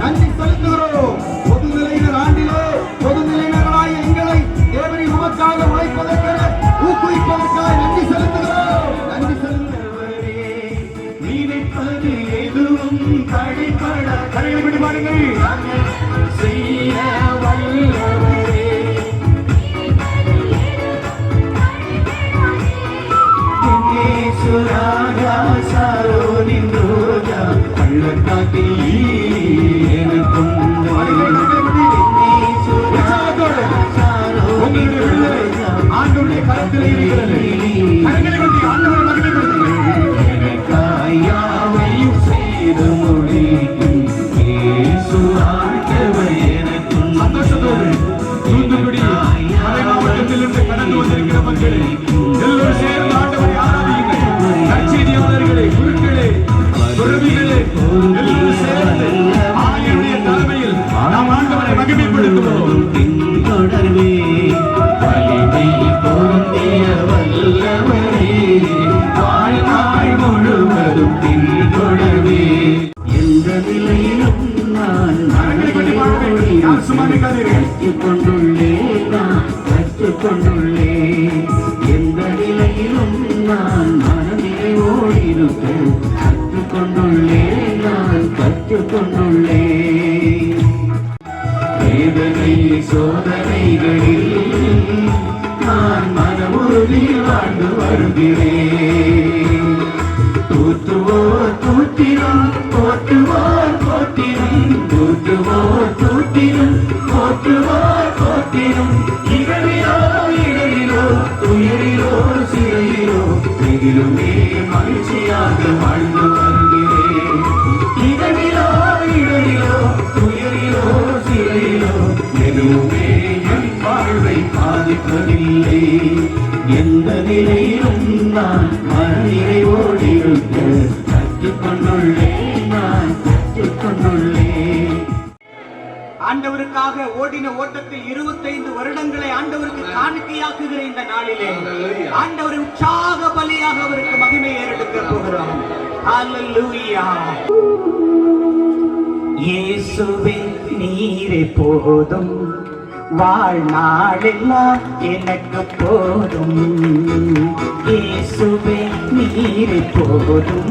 நன்றி செலுத்துகிறோம். பொதுநிலையினர் ஆண்டிலே பொதுநிலையினராய் எங்களை தேவனை உமக்காக உழைப்பதற்கென ஊக்குவிப்பதற்காக நன்றி செலுத்துகிறோம். நன்றி செலுத்துகிறவரே, நினைப்பது எதுவும் தடைபட கரைகளை விட்டு பாருங்கள். செய்ய வல்லவரே, சுராஜா சாரோனின் ரோஜா பள்ளத்தாக்கில் எனக்கும் ஆண்டவருடைய கரத்தில் இருக்கிறது. எனக்காயாவையும் செய்து முடிக்கும் எனக்கும் சந்தோஷத்தோடு தூத்துக்குடி மறை மாவட்டத்திலிருந்து கடந்து வந்திருக்கிற மக்களே எல்லோரும் சேர்ந்து ஆண்டவரை ஆராதியுங்கள். நற்செய்தியாளர்களே, குருக்களே, துறவிகளே எல்லோரும் சேர்ந்து ஆயருடைய தலைமையில் நாம் ஆண்டவரை மகிமைப்படுத்துவோம். பின்தொடர்வே வலிமை பொருந்திய வல்லவரே, வாழ்நாள் முழுவதும் பின்தொடர்வே. எந்த நிலையிலும் நான் கற்றுக்கொண்டுள்ளேன். எந்த நிலையிலும் நான் மனநிலையோடு இருக்க கற்றுக்கொண்டுள்ளேன். நான் கற்றுக்கொண்டுள்ளேன். வேதனை சோதனைகளில் நான் மன உறுதியில் வாழ்ந்து வருகிறேன். தூற்றுவோர் தூற்றினும் போற்றுவோர் போற்றினும், தூற்றுவோர் தூற்றினும் போற்றுவோர் போற்றினும், இகழிலோ இடரிலோ துயரிலோ சிறையிலோ எதிலுமே மகிழ்ச்சியாக வாழ்ந்து வருகிறேன். இகழிலோ இடரிலோ துயரிலோ சிறையிலோ எதுவுமே என் வாழ்வை பாதிப்பதில்லை. எந்த நிலையிலும் நான் மனநிறைவோடு இருக்க கற்றுக்கொண்டுள்ளேன். நான் கற்றுக்கொண்டுள்ளேன். ஆண்டவருக்காக ஓடின ஓட்டத்தில் 25 வருடங்களை ஆண்டவருக்கு காணிக்கையாக்குகிற இந்த நாளிலே ஆண்டவரை உற்சாக பலியாக அவருக்கு மகிமை ஏறெடுக்க போகிறோம். ஹல்லேலூயா. இயேசுவே நீரே போதும், வாழ்நாளெல்லாம் எனக்கு போதும். இயேசுவே நீரே போதும்,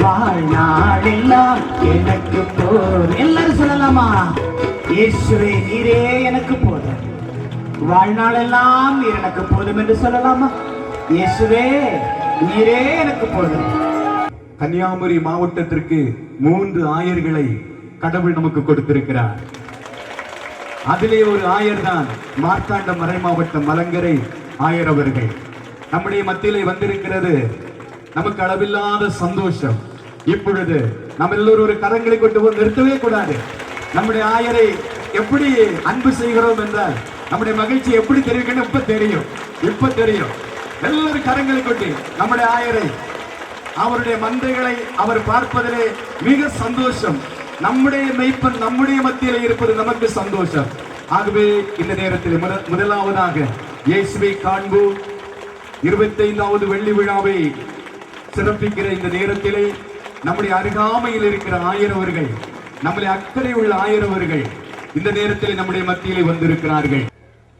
வாழ்நாளெல்லாம் எனக்கு போதும். எல்லாரும் சொல்லலாமா? இயேசுவே நீரே எனக்கு போதும், வாழ்நாளெல்லாம் நீர் எனக்கு போதும் என்று சொல்லலாமா? இயேசுவே நீரே எனக்கு போதும். கன்னியாகுமரி மாவட்டத்திற்கு 3 ஆயர்களை கடவுள் நமக்கு கொடுத்திருக்கிறார். அதிலே ஒரு ஆயர் தான் மார்த்தாண்ட மறை மாவட்டம் மலங்கரை ஆயர் அவர்கள். நம்முடைய மத்தியிலே வந்திருக்கிறது நமக்கு அளவில்லாத சந்தோஷம். இப்பொழுது நம்ம எல்லோரும் ஒரு கரங்களை கொண்டு போய் நிறுத்தவே கூடாது. நம்முடைய ஆயரை எப்படி அன்பு செய்கிறோம் என்றால் நம்முடைய மகிழ்ச்சி எப்படி தெரிவிக்கணும் இப்ப தெரியும். எல்லாரும் கரங்களை கொண்டு நம்முடைய ஆயரை, அவருடைய மந்தைகளை அவர் பார்ப்பதிலே மிக சந்தோஷம். நம்முடைய மெய்ப்பன் நம்முடைய மத்தியில் இருப்பது நமக்கு சந்தோஷம். ஆகவே இந்த நேரத்தில் முதலாவதாக இயேசுவை காண்போம் 25வது வெள்ளி விழாவை சிறப்பிக்கிற இந்த நேரத்திலே நம்முடைய அருகாமையில் இருக்கிற ஆயரவர்கள், நம்முடைய அக்கறை உள்ள ஆயரவர்கள் இந்த நேரத்தில் நம்முடைய மத்தியிலே வந்திருக்கிறார்கள்.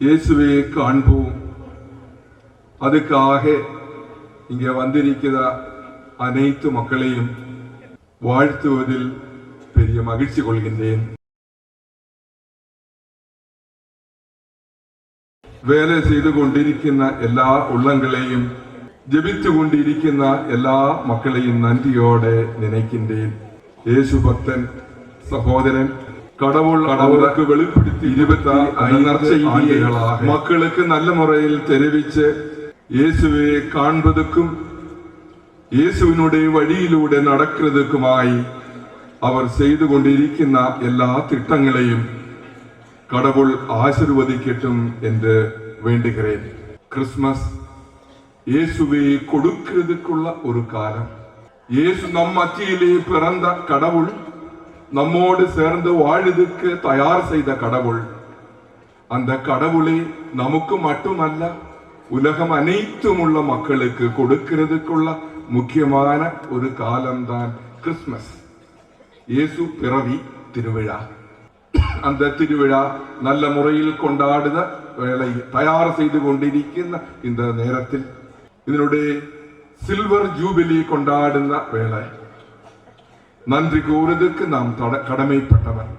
இயேசுவை காண்போம். அதுக்காக இங்கே வந்திருக்கிற அனைத்து மக்களையும் வாழ்த்துவதில் பெரிய மகிழ்ச்சி கொள்கின்றேன். வேலை செய்து கொண்டிருக்கின்ற எல்லா உள்ளங்களையும், ஜெபித்து கொண்டிருக்கின்ற எல்லா மக்களையும் நன்றியோடு நினைக்கின்றேன். இயேசு பக்தன் சகோதரன் கடவுள் அவருக்கு வெளிப்படுத்தி 25 ஆண்டுகளாக மக்களுக்கு நல்ல முறையில் தெரிவித்து இயேசுவை காண்பதற்கும் இயேசுவினுடைய வழியிலூടെ நடக்கிறதுக்குமாய் அவர் செய்து கொண்டிருக்கின்ற எல்லா திட்டங்களையும் கடவுள் ஆசீர்வதிக்கட்டும் என்று வேண்டுகிறேன். கிறிஸ்துமஸ் இயேசுவை கொடுக்கிறதுக்குள்ள ஒரு காலம். இயேசு நம் மத்தியிலே பிறந்த கடவுள், நம்மோடு சேர்ந்து வாழுவதற்கு தயார் செய்த கடவுள். அந்த கடவுளை நமக்கு மட்டுமல்ல, உலகம் அனைத்தும் உள்ள மக்களுக்கு கொடுக்கிறதுக்குள்ள முக்கியமான ஒரு காலம்தான் கிறிஸ்துமஸ். இயேசு பிறவி, திருவிழா. அந்த திருவிழா நல்ல முறையில் கொண்டாடுத வேலை தயார் செய்து கொண்டிருக்கின்ற இந்த நேரத்தில் இதனுடைய சில்வர் ஜூபிலி கொண்டாடுന്ന வேலை நன்றி கூறுவதற்கு நாம் கடமைப்பட்டவர்.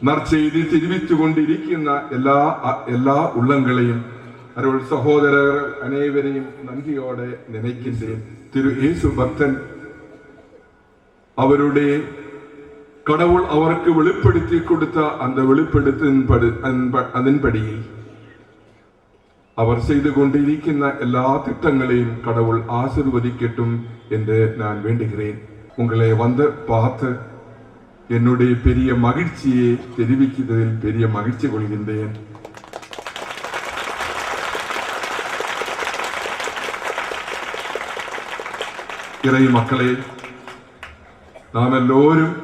நற்செய்தி தெரிவித்துக் கொண்டிருக்கின்ற எல்லா உள்ளங்களையும் அருள் சகோதரர் அனைவரையும் நன்றியோடு நினைக்கின்றேன். திரு இயேசு பக்தன் அவருடைய கடவுள் அவருக்கு வெளிப்படுத்தி கொடுத்த அந்த அதன்படி அவர் செய்து கொண்டிருக்கின்ற எல்லா திட்டங்களையும் கடவுள் ஆசீர்வதிக்கட்டும் என்று நான் வேண்டுகிறேன். உங்களை வந்து பார்த்து என்னுடைய பெரிய மகிழ்ச்சியை தெரிவிக்கிறதில் பெரிய மகிழ்ச்சி கொள்கின்றேன். இறை மக்களே, நாம் எல்லோரும்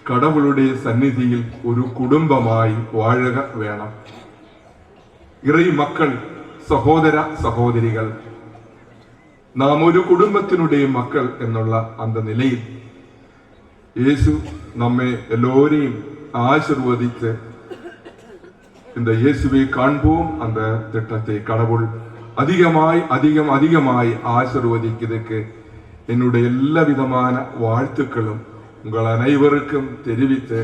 கடவுளுடைய சந்நிதியில் ஒரு குடும்பமாய் வாழ வேണം. இறை மக்கள், സഹോദര സഹോദരികൾ, നാം ഒരു കുടുംബത്തിനുடைய மக்கள் എന്നുള്ള அந்த நிலையில் இயேசு நம்மை எல்லோரையும் ஆசீர்வதித்து இந்த இயேசுவை காண்போம் அந்த திட்டத்தை கடவுள் அதிகமாய் ஆசீர்வதிக்கிறதுக்கு என்னுடைய எல்லா விதமான வாழ்த்துக்களும் உங்கள் அனைவருக்கும் தெரிவித்து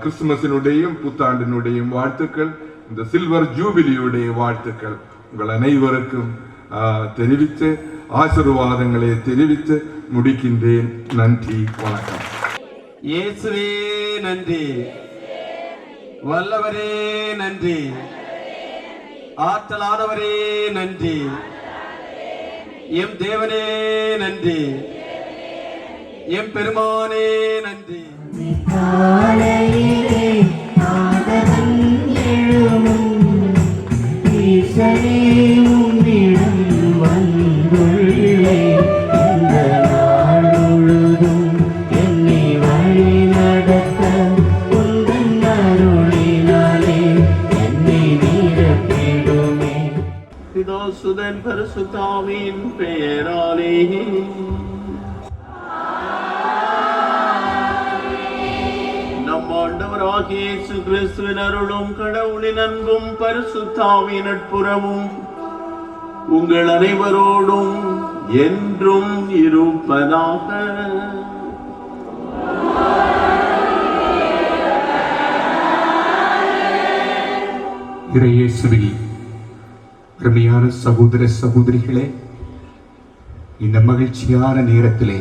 கிறிஸ்துமஸினுடையும் புத்தாண்டினுடையும் வாழ்த்துக்கள், இந்த சில்வர் ஜூபிலியுடைய வாழ்த்துக்கள் உங்கள் அனைவருக்கும் தெரிவித்து ஆசீர்வாதங்களை தெரிவித்து முடிக்கின்றேன். நன்றி, வணக்கம். இயேசுவே நன்றி, வல்லவரே நன்றி, ஆற்றலானவரே நன்றி, எம் தேவனே நன்றி, எம் பெருமானே நன்றி. சுதன் பரிசுத்தாவின் பெயராலே நம் ஆண்டவராகிய இயேசு கிறிஸ்துவின் அருளும் கடவுளின் அன்பும் பரிசுத்தாவின் நட்புறவும் உங்கள் அனைவரோடும் என்றும் இருப்பதாக. இறையேசுவில் அருமையான சகோதர சகோதரிகளே, இந்த மகிழ்ச்சியான நேரத்திலே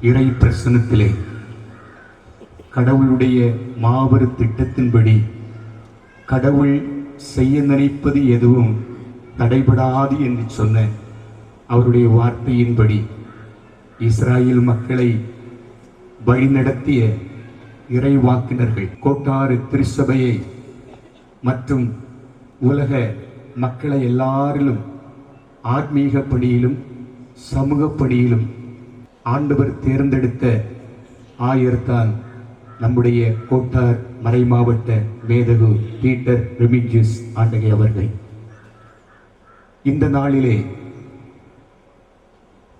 இறை பிரசன்னத்திலே கடவுளுடைய மாபெரும் திட்டத்தின்படி கடவுள் செய்ய நினைப்பது எதுவும் தடைபடாது என்று சொன்ன அவருடைய வார்த்தையின்படி இஸ்ராயேல் மக்களை வழிநடத்திய இறைவாக்கினர்கள் கோட்டாறு திருச்சபையை மற்றும் உலக மக்களை எல்லாரிலும் ஆத்மீக பணியிலும் சமூக பணியிலும் ஆண்டவர் தேர்ந்தெடுத்த ஆயர்தான் நம்முடைய கோட்டார் மறை மாவட்ட மேதகு பீட்டர் ரெமிஜியஸ் ஆண்டகை அவர்கள். இந்த நாளிலே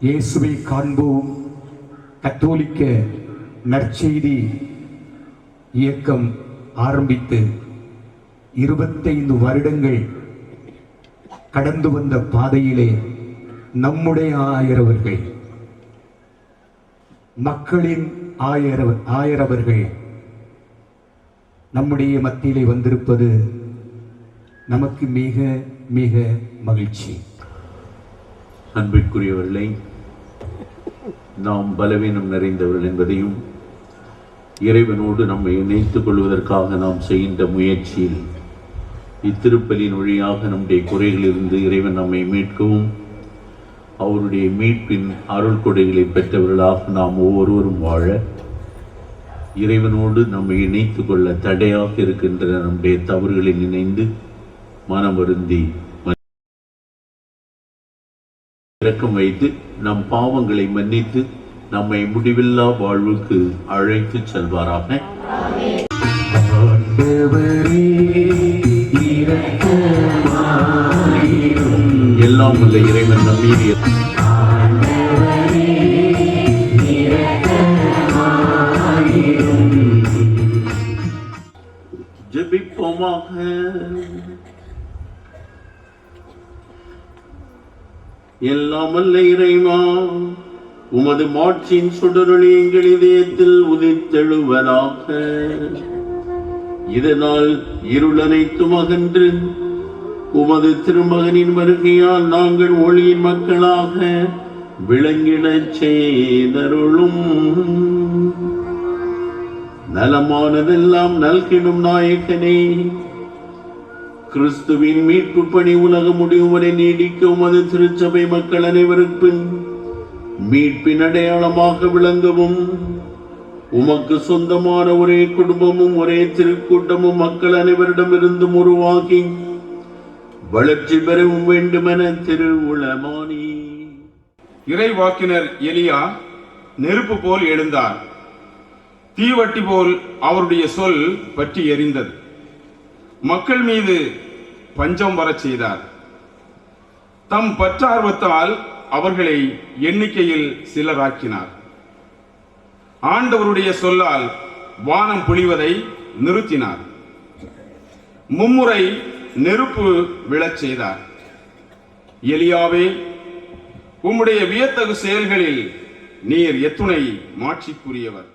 இயேசுவை காண்போம் கத்தோலிக்க நற்செய்தி இயக்கம் ஆரம்பித்து 25 வருடங்கள் கடந்து வந்த பாதையிலே நம்முடைய ஆயரவர்கள், மக்களின் ஆயரவர்கள் நம்முடைய மத்தியிலே வந்திருப்பது நமக்கு மிக மிக மகிழ்ச்சி. அன்பிற்குரியவர்களை, நாம் பலவீனம் நிறைந்தவர்கள் என்பதையும் இறைவனோடு நம்மை இணைத்துக் கொள்வதற்காக நாம் செய்கின்ற முயற்சியில் இத்திருப்பலின் வழியாக நம்முடைய குறைகளிலிருந்து இறைவன் நம்மை மீட்கவும் அவருடைய மீட்பின் அருள் கொடைகளை பெற்றவர்களாக நாம் ஒவ்வொருவரும் வாழ இறைவனோடு நம்மை இணைத்து கொள்ள தடையாக இருக்கின்ற நம்முடைய தவறுகளை நினைந்து மனம் வருந்தி இரக்கம் வைத்து நம் பாவங்களை மன்னித்து நம்மை முடிவில்லா வாழ்வுக்கு அழைத்து செல்வாராக. எல்லாம் உள்ள இறைவன் நம்மீது ஜெபிப்போமாக. எல்லாம் வல்ல இறைவா, உமது மாட்சியின் சுடரொளி எங்கள் இதயத்தில் உதித்தெழுவதாக. இதனால் இருள் அனைத்தும் அகன்று உமது திருமகனின் வருகையால் நாங்கள் ஒளியின் மக்களாக விளங்கிடச் செய்தருளும். நலமானதெல்லாம் நல்கிடும் நாயகனே, கிறிஸ்துவின் மீட்பு பணி உலக முடியும் வரை நீடிக்க உமது திருச்சபை மக்கள் அனைவருக்கும் மீட்பின் அடையாளமாக விளங்கவும் உமக்கு சொந்தமான ஒரே குடும்பமும் ஒரே திருக்கூட்டமும் மக்கள் அனைவரிடமிருந்தும் உருவாகி வளர்ச்சி பெறவும் வேண்டுமென திருவுளமானி. இறைவாக்கினர் எலியா நெருப்பு போல் எழுந்தார். தீவட்டி போல் அவருடைய சொல் பற்றி எரிந்தது. மக்கள் மீது பஞ்சம் வரச் செய்தார். தம் பற்றார்வத்தால் அவர்களை எண்ணிக்கையில் சிலராக்கினார். ஆண்டவருடைய சொல்லால் வானம் பொழிவதை நிறுத்தினார். மும்முறை நெருப்பு விழச் செய்தார். எலியாவே, உம்முடைய வியத்தகு செயல்களில் நீர் எத்துணை மாட்சிக்குரியவர்.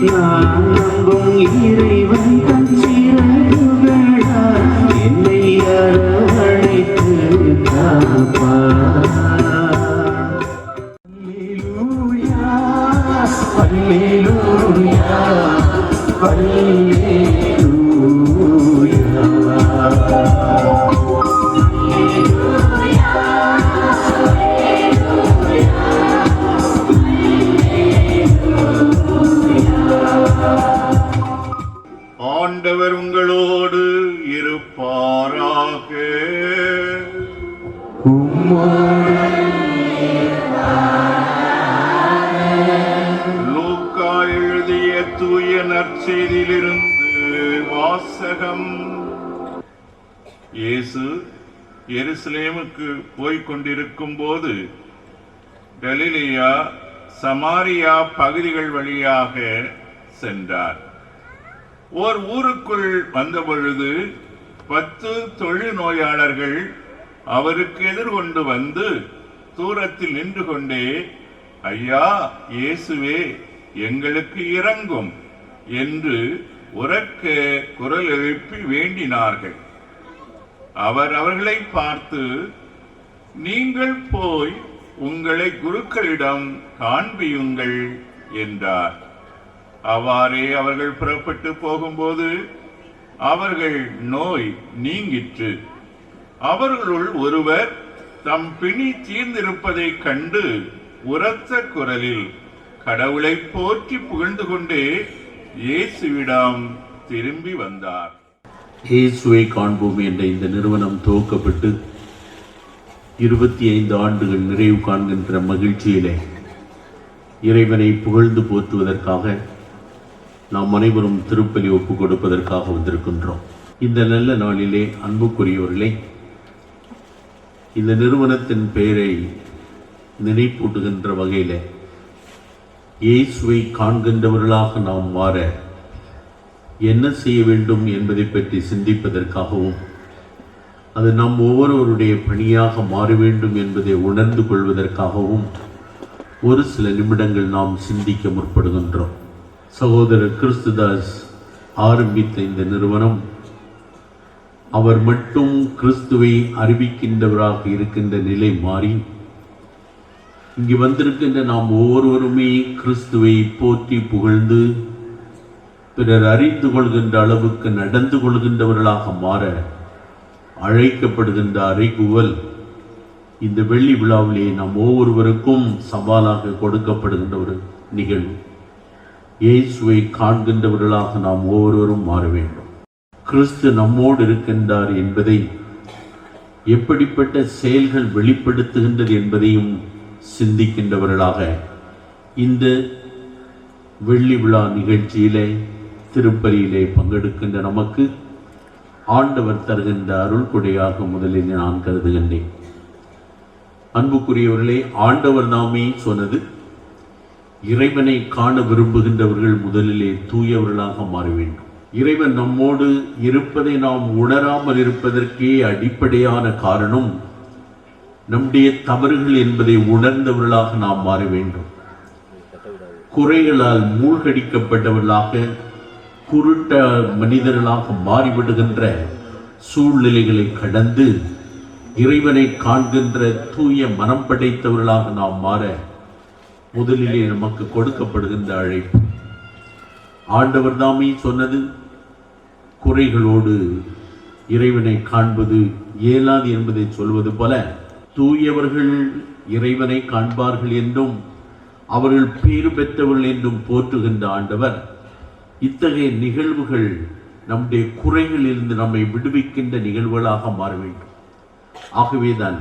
நான் நம்பும் இறைவன் தன் சிறகுகளால் என்னை அரவணைத்து காப்பார். அல்லேலூயா, அல்லேலூயா, அல்லேலூயா. ஆண்டவர் உங்களோடு இருப்பாராக. லூக்கா எழுதிய தூய நற்செய்தியிலிருந்து வாசகம். இயேசு எருசலேமுக்கு போய்க் கொண்டிருக்கும் போது கலிலேயா சமாரியா பகுதிகள் வழியாக சென்றார். ஓர் ஊருக்குள் வந்தபொழுது 10 தொழுநோயாளர்கள் அவருக்கு எதிர்கொண்டு வந்து தூரத்தில் நின்று கொண்டே, ஐயா இயேசுவே, எங்களுக்கு இரங்கும் என்று உரக்க குரல் எழுப்பி வேண்டினார்கள். அவர் அவர்களை பார்த்து, நீங்கள் போய் உங்களை குருக்களிடம் காண்பியுங்கள் என்றார். அவ்வாறே அவர்கள் புறப்பட்டு போகும்போது அவர்கள் நோய் நீங்கிற்று. அவர்களுள் ஒருவர் தம் பிணி தீர்ந்திருப்பதை கண்டு உரத்த குரலில் கடவுளை போற்றி புகழ்ந்து கொண்டே இயேசுவிடம் திரும்பி வந்தார். இயேசுவை காண்போம் என்ற இந்த நிறுவனம் துவக்கப்பட்டு 25 ஆண்டுகள் நிறைவு காண்கின்ற மகிழ்ச்சியிலே இறைவனை புகழ்ந்து போற்றுவதற்காக நாம் அனைவரும் திருப்பலி ஒப்பு கொடுப்பதற்காக வந்திருக்கின்றோம். இந்த நல்ல நாளிலே அன்புக்குரியவர்களே, இந்த நிறுவனத்தின் பெயரை நினைப்பூட்டுகின்ற வகையில் இயேசுவை காண்கின்றவர்களாக நாம் மாற என்ன செய்ய வேண்டும் என்பதை பற்றி சிந்திப்பதற்காகவும், அது நம் ஒவ்வொருவருடைய பணியாக மாற வேண்டும் என்பதை உணர்ந்து கொள்வதற்காகவும் ஒரு சில நிமிடங்கள் நாம் சிந்திக்க முற்படுகின்றோம். சகோதரர் கிறிஸ்துதாஸ் ஆரம்பித்த இந்த நிறுவனம் அவர் மட்டும் கிறிஸ்துவை அறிவிக்கின்றவராக இருக்கின்ற நிலை மாறி இங்கு வந்திருக்கின்ற நாம் ஒவ்வொருவருமே கிறிஸ்துவை போற்றி புகழ்ந்து பிறர் அறிந்து கொள்கின்ற அளவுக்கு நடந்து கொள்கின்றவர்களாக மாற அழைக்கப்படுகின்ற அறைகூவல் இந்த வெள்ளி விழாவிலே நாம் ஒவ்வொருவருக்கும் சவாலாக கொடுக்கப்படுகின்ற ஒரு நிகழ்வு. இயேசுவை காண்கின்றவர்களாக நாம் ஒவ்வொருவரும் மாற வேண்டும். கிறிஸ்து நம்மோடு இருக்கின்றார் என்பதை எப்படிப்பட்ட செயல்கள் வெளிப்படுத்துகின்றது என்பதையும் சிந்திக்கின்றவர்களாக இந்த வெள்ளி விழா நிகழ்ச்சியிலே திருப்பலியிலே பங்கெடுக்கின்ற நமக்கு ஆண்டவர் தருகின்ற அருள் கொடையாக முதலில் நான் கருதுகின்றேன். அன்புக்குரியவர்களே, ஆண்டவர் நாமே சொன்னது, இறைவனை காண விரும்புகின்றவர்கள் முதலிலே தூயவர்களாக மாற வேண்டும். இறைவன் நம்மோடு இருப்பதை நாம் உணராமல் இருப்பதற்கே அடிப்படையான காரணம் நம்முடைய தவறுகள் என்பதை உணர்ந்தவர்களாக நாம் மாற வேண்டும். குறைகளால் மூழ்கடிக்கப்பட்டவர்களாக, குருட்ட மனிதர்களாக மாறிவிடுகின்ற சூழ்நிலைகளை கடந்து இறைவனை காண்கின்ற தூய மனம் படைத்தவர்களாக நாம் மாற முதலிலே நமக்கு கொடுக்கப்படுகின்ற அழைப்பு. ஆண்டவர் தாமே சொன்னது, குறைகளோடு இறைவனை காண்பது இயலாது என்பதை சொல்வது போல, தூயவர்கள் இறைவனை காண்பார்கள் என்றும் அவர்கள் பேறு பெற்றவர்கள் என்றும் போற்றுகின்ற ஆண்டவர், இத்தகைய நிகழ்வுகள் நம்முடைய குறைகளிலிருந்து நம்மை விடுவிக்கின்ற நிகழ்வுகளாக மாற வேண்டும். ஆகவேதான்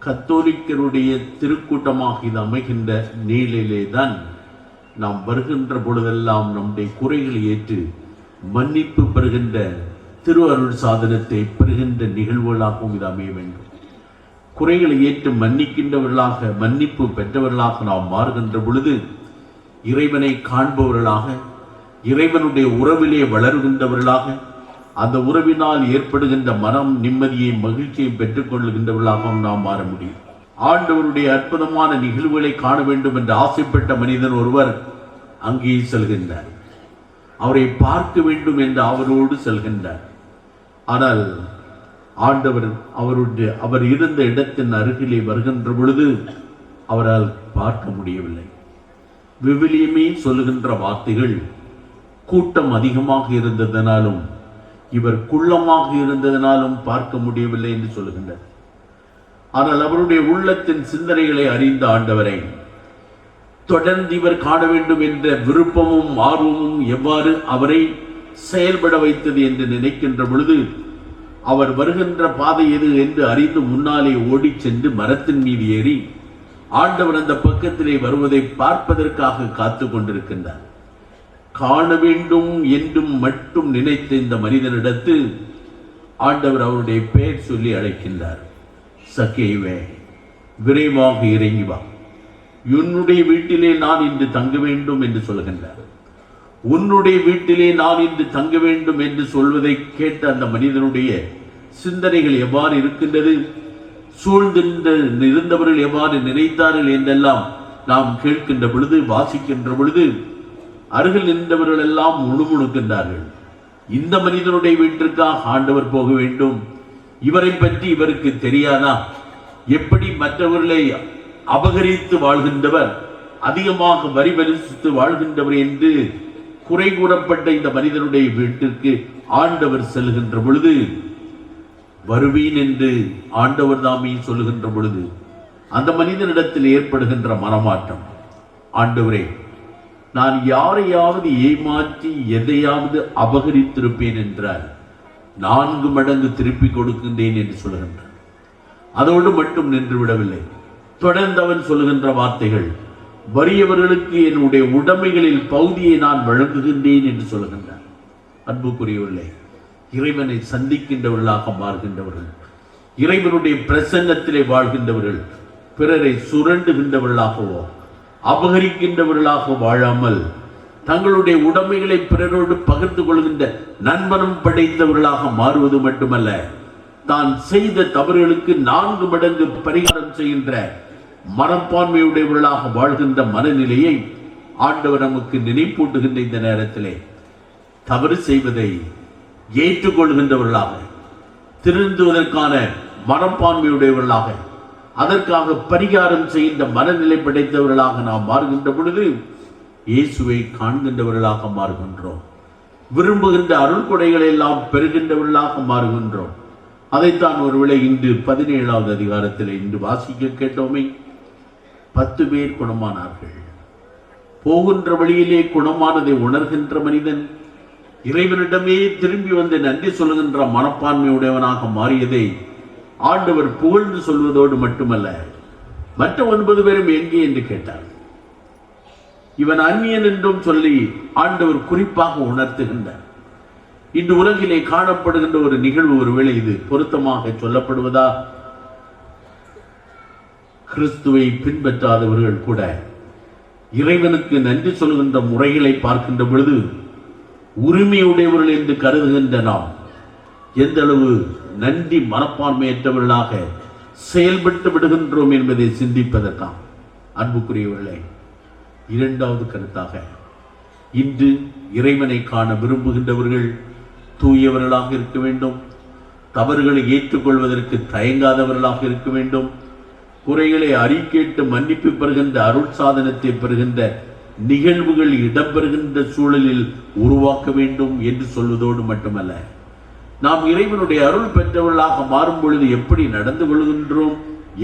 கத்தோலிக்கருடைய திருக்கூட்டமாக இது அமைகின்ற நிலையிலே தான் நாம் வருகின்ற பொழுதெல்லாம் நம்முடைய குறைகளை ஏற்று மன்னிப்பு பெறுகின்ற திரு அருள் சாதனத்தை பெறுகின்ற நிகழ்வுகளாகவும் இது அமைய வேண்டும். குறைகளை ஏற்று மன்னிக்கின்றவர்களாக, மன்னிப்பு பெற்றவர்களாக நாம் மாறுகின்ற பொழுது இறைவனை காண்பவர்களாக, இறைவனுடைய உறவிலே வளர்கின்றவர்களாக, அந்த உறவினால் ஏற்படுகின்ற மனம் நிம்மதியை, மகிழ்ச்சியை பெற்றுக்கொள்கின்றவர்களாகவும் நாம் மாற முடியும். ஆண்டவருடைய அற்புதமான நிகழ்வுகளை காண வேண்டும் என்று ஆசைப்பட்ட மனிதன் ஒருவர் அங்கே செல்கின்றார். அவரை பார்க்க வேண்டும் என்று அவரோடு செல்கின்றார். ஆனால் ஆண்டவர் அவர் இருந்த இடத்தின் அருகிலே வருகின்ற பொழுது அவரால் பார்க்க முடியவில்லை. விவிலியமே சொல்லுகின்ற வார்த்தைகள், கூட்டம் அதிகமாக இருந்ததனாலும் இவர் குள்ளமாக இருந்ததனாலும் பார்க்க முடியவில்லை என்று சொல்லுகின்றார். ஆனால் அவருடைய உள்ளத்தின் சிந்தனைகளை அறிந்த ஆண்டவரை தொடர்ந்து இவர் காண வேண்டும் என்ற விருப்பமும் ஆர்வமும் எவ்வாறு அவரை செயல்பட வைத்தது என்று நினைக்கின்ற பொழுது, அவர் வருகின்ற பாதை எது என்று அறிந்து முன்னாலே ஓடி சென்று மரத்தின் மீது ஏறி ஆண்டவர் அந்த பக்கத்திலே வருவதை பார்ப்பதற்காக காத்து கொண்டிருக்கின்றார். காண வேண்டும் என்றும் மட்டும் நினைத்த இந்த மனிதனிடத்தில் ஆண்டவர் அவருடைய பெயர் சொல்லி அழைக்கின்றார். சக்கேவே, விரைவாக இறங்கி வா, உன்னுடைய வீட்டிலே நான் இன்று தங்க வேண்டும் என்று சொல்கின்றார். உன்னுடைய வீட்டிலே நான் இன்று தங்க வேண்டும் என்று சொல்வதை கேட்ட அந்த மனிதனுடைய சிந்தனைகள் எவ்வாறு இருக்கின்றது, இருந்தவர்கள் எவ்வாறு நினைத்தார்கள் என்றெல்லாம் நாம் கேட்கின்ற பொழுது, வாசிக்கின்ற பொழுது அருகில் நின்றவர்கள் எல்லாம் முணுமுணுக்கின்றார்கள். இந்த மனிதனுடைய வீட்டிற்காக ஆண்டவர் போக வேண்டும்? இவரை பற்றி இவருக்கு தெரியாதா? எப்படி மற்றவர்களை அபகரித்து வாழ்கின்றவர், அதிகமாக வரி வரிசித்து வாழ்கின்றவர் என்று குறை கூறப்பட்ட இந்த மனிதனுடைய வீட்டிற்கு ஆண்டவர் செல்கின்ற பொழுது, வருவீன் என்று ஆண்டவர் தாமே சொல்லுகின்ற பொழுது அந்த மனிதனிடத்தில் ஏற்படுகின்ற மனமாற்றம், ஆண்டவரே, நான் யாரையாவது ஏமாற்றி எதையாவது அபகரித்திருப்பேன் என்றால் 4 மடங்கு திருப்பி கொடுக்கின்றேன் என்று சொல்லுகின்றான். அதோடு மட்டும் நின்று விடவில்லை. தொடர்ந்து அவன் சொல்லுகின்ற வார்த்தைகள், வறியவர்களுக்கு என்னுடைய உடைமைகளில் பகுதியை நான் வழங்குகின்றேன் என்று சொல்லுகின்றார். அன்புக்குரியவர்களே, இறைவனை சந்திக்கின்றவர்களாக மாறுகின்றவர்கள், இறைவனுடைய பிரசன்னத்திலே வாழ்கின்றவர்கள், பிறரை சுரண்டுகின்றவர்களாகவோ அபகரிக்கின்றவர்களாக வாழாமல் தங்களுடைய உடைமைகளை பிறரோடு பகிர்ந்து கொள்கின்ற நண்பனம் படைத்தவர்களாக மாறுவது மட்டுமல்ல, தான் செய்த தவறுகளுக்கு 4 மடங்கு பரிகாரம் செய்கின்ற மனப்பான்மையுடையவர்களாக வாழ்கின்ற மனநிலையை ஆண்டவர் நமக்கு நினைப்பூட்டுகின்ற இந்த நேரத்திலே தவறு செய்வதை ஏற்றுக்கொள்கின்றவர்களாக, திருந்துவதற்கான மனப்பான்மையுடையவர்களாக, அதற்காக பரிகாரம் செய்கின்ற மனநிலை படைத்தவர்களாக நாம் மாறுகின்ற பொழுது இயேசுவை காண்கின்றவர்களாக மாறுகின்றோம். விரும்புகின்ற அருள் கொடைகளை எல்லாம் பெறுகின்றவர்களாக மாறுகின்றோம். அதைத்தான் ஒருவேளை இன்று 17வது அதிகாரத்தில் இன்று வாசிக்க கேட்டோமே. 10 பேர் குணமானார்கள். போகின்ற வழியிலே குணமானதை உணர்கின்ற மனிதன் இறைவனிடமே திரும்பி வந்து நன்றி சொல்லுகின்ற மனப்பான்மையுடையவனாக மாறியதை ஆண்டவர் புகழ்ந்து சொல்வதோடு மட்டுமல்ல, மற்ற 9 பேரும் எங்கே என்று கேட்டார். இவன் அந்நியன் என்றும் சொல்லி ஆண்டவர் குறிப்பாக உணர்த்துகின்றார். இன்று உலகிலே காணப்படுகின்ற ஒரு நிகழ்வு, ஒருவேளை இது பொருத்தமாக சொல்லப்படுவதா? கிறிஸ்துவை பின்பற்றாதவர்கள் கூட இறைவனுக்கு நன்றி சொல்கின்ற முறைகளை பார்க்கின்ற பொழுது உரிமையுடையவர்கள் என்று கருதுகின்ற நாம் எந்த அளவு நன்றி மனப்பான்மையற்றவர்களாக செயல்பட்டு விடுகின்றோம் என்பதை சிந்திப்பதற்காக அன்புக்குரியவர்களே, இரண்டாவது கருத்தாக, இன்று இறைவனை காண விரும்புகின்றவர்கள் தூயவர்களாக இருக்க வேண்டும், தவறுகளை ஏற்றுக்கொள்வதற்கு தயங்காதவர்களாக இருக்க வேண்டும், குறைகளை அறிக்கேட்டு மன்னிப்பு பெறுகின்ற அருள் சாதனத்தை பெறுகின்ற நிகழ்வுகள் இடம்பெறுகின்ற சூழலில் உருவாக்க வேண்டும் என்று சொல்வதோடு மட்டுமல்ல, நாம் இறைவனுடைய அருள் பெற்றவர்களாக மாறும் பொழுது எப்படி நடந்து கொள்கின்றோம்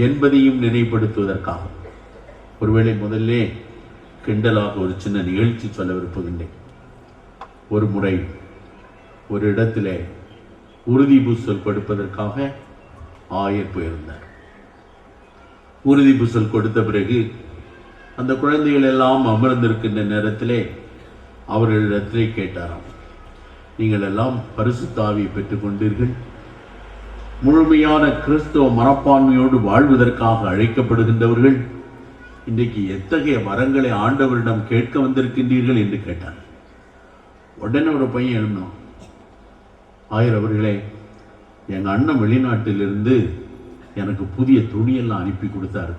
என்பதையும் நினைவுபடுத்துவதற்காக ஒருவேளை முதல்லே கிண்டலாக ஒரு சின்ன நிகழ்ச்சி சொல்ல விரும்புகின்றேன். ஒரு முறை ஒரு இடத்திலே உறுதி பூசல் கொடுப்பதற்காக ஆயர் போயிருந்தார். உறுதி பூசல் கொடுத்த பிறகு அந்த குழந்தைகள் எல்லாம் அமர்ந்திருக்கின்ற நேரத்திலே அவர்களிடத்திலே கேட்டாராம், நீங்கள் எல்லாம் பரிசுத்த ஆவியை பெற்றுக் கொண்டீர்கள், முழுமையான கிறிஸ்தவ மனப்பான்மையோடு வாழ்வதற்காக அழைக்கப்படுகின்றவர்கள் இன்றைக்கு எத்தகைய வரங்களை ஆண்டவரிடம் கேட்க வந்திருக்கின்றீர்கள் என்று கேட்டார். உடனே ஒரு பையன் எழுந்தான், ஆயர் அவர்களே, எங்க அண்ணன் வெளிநாட்டிலிருந்து எனக்கு புதிய துணியெல்லாம் அனுப்பி கொடுத்தாரு.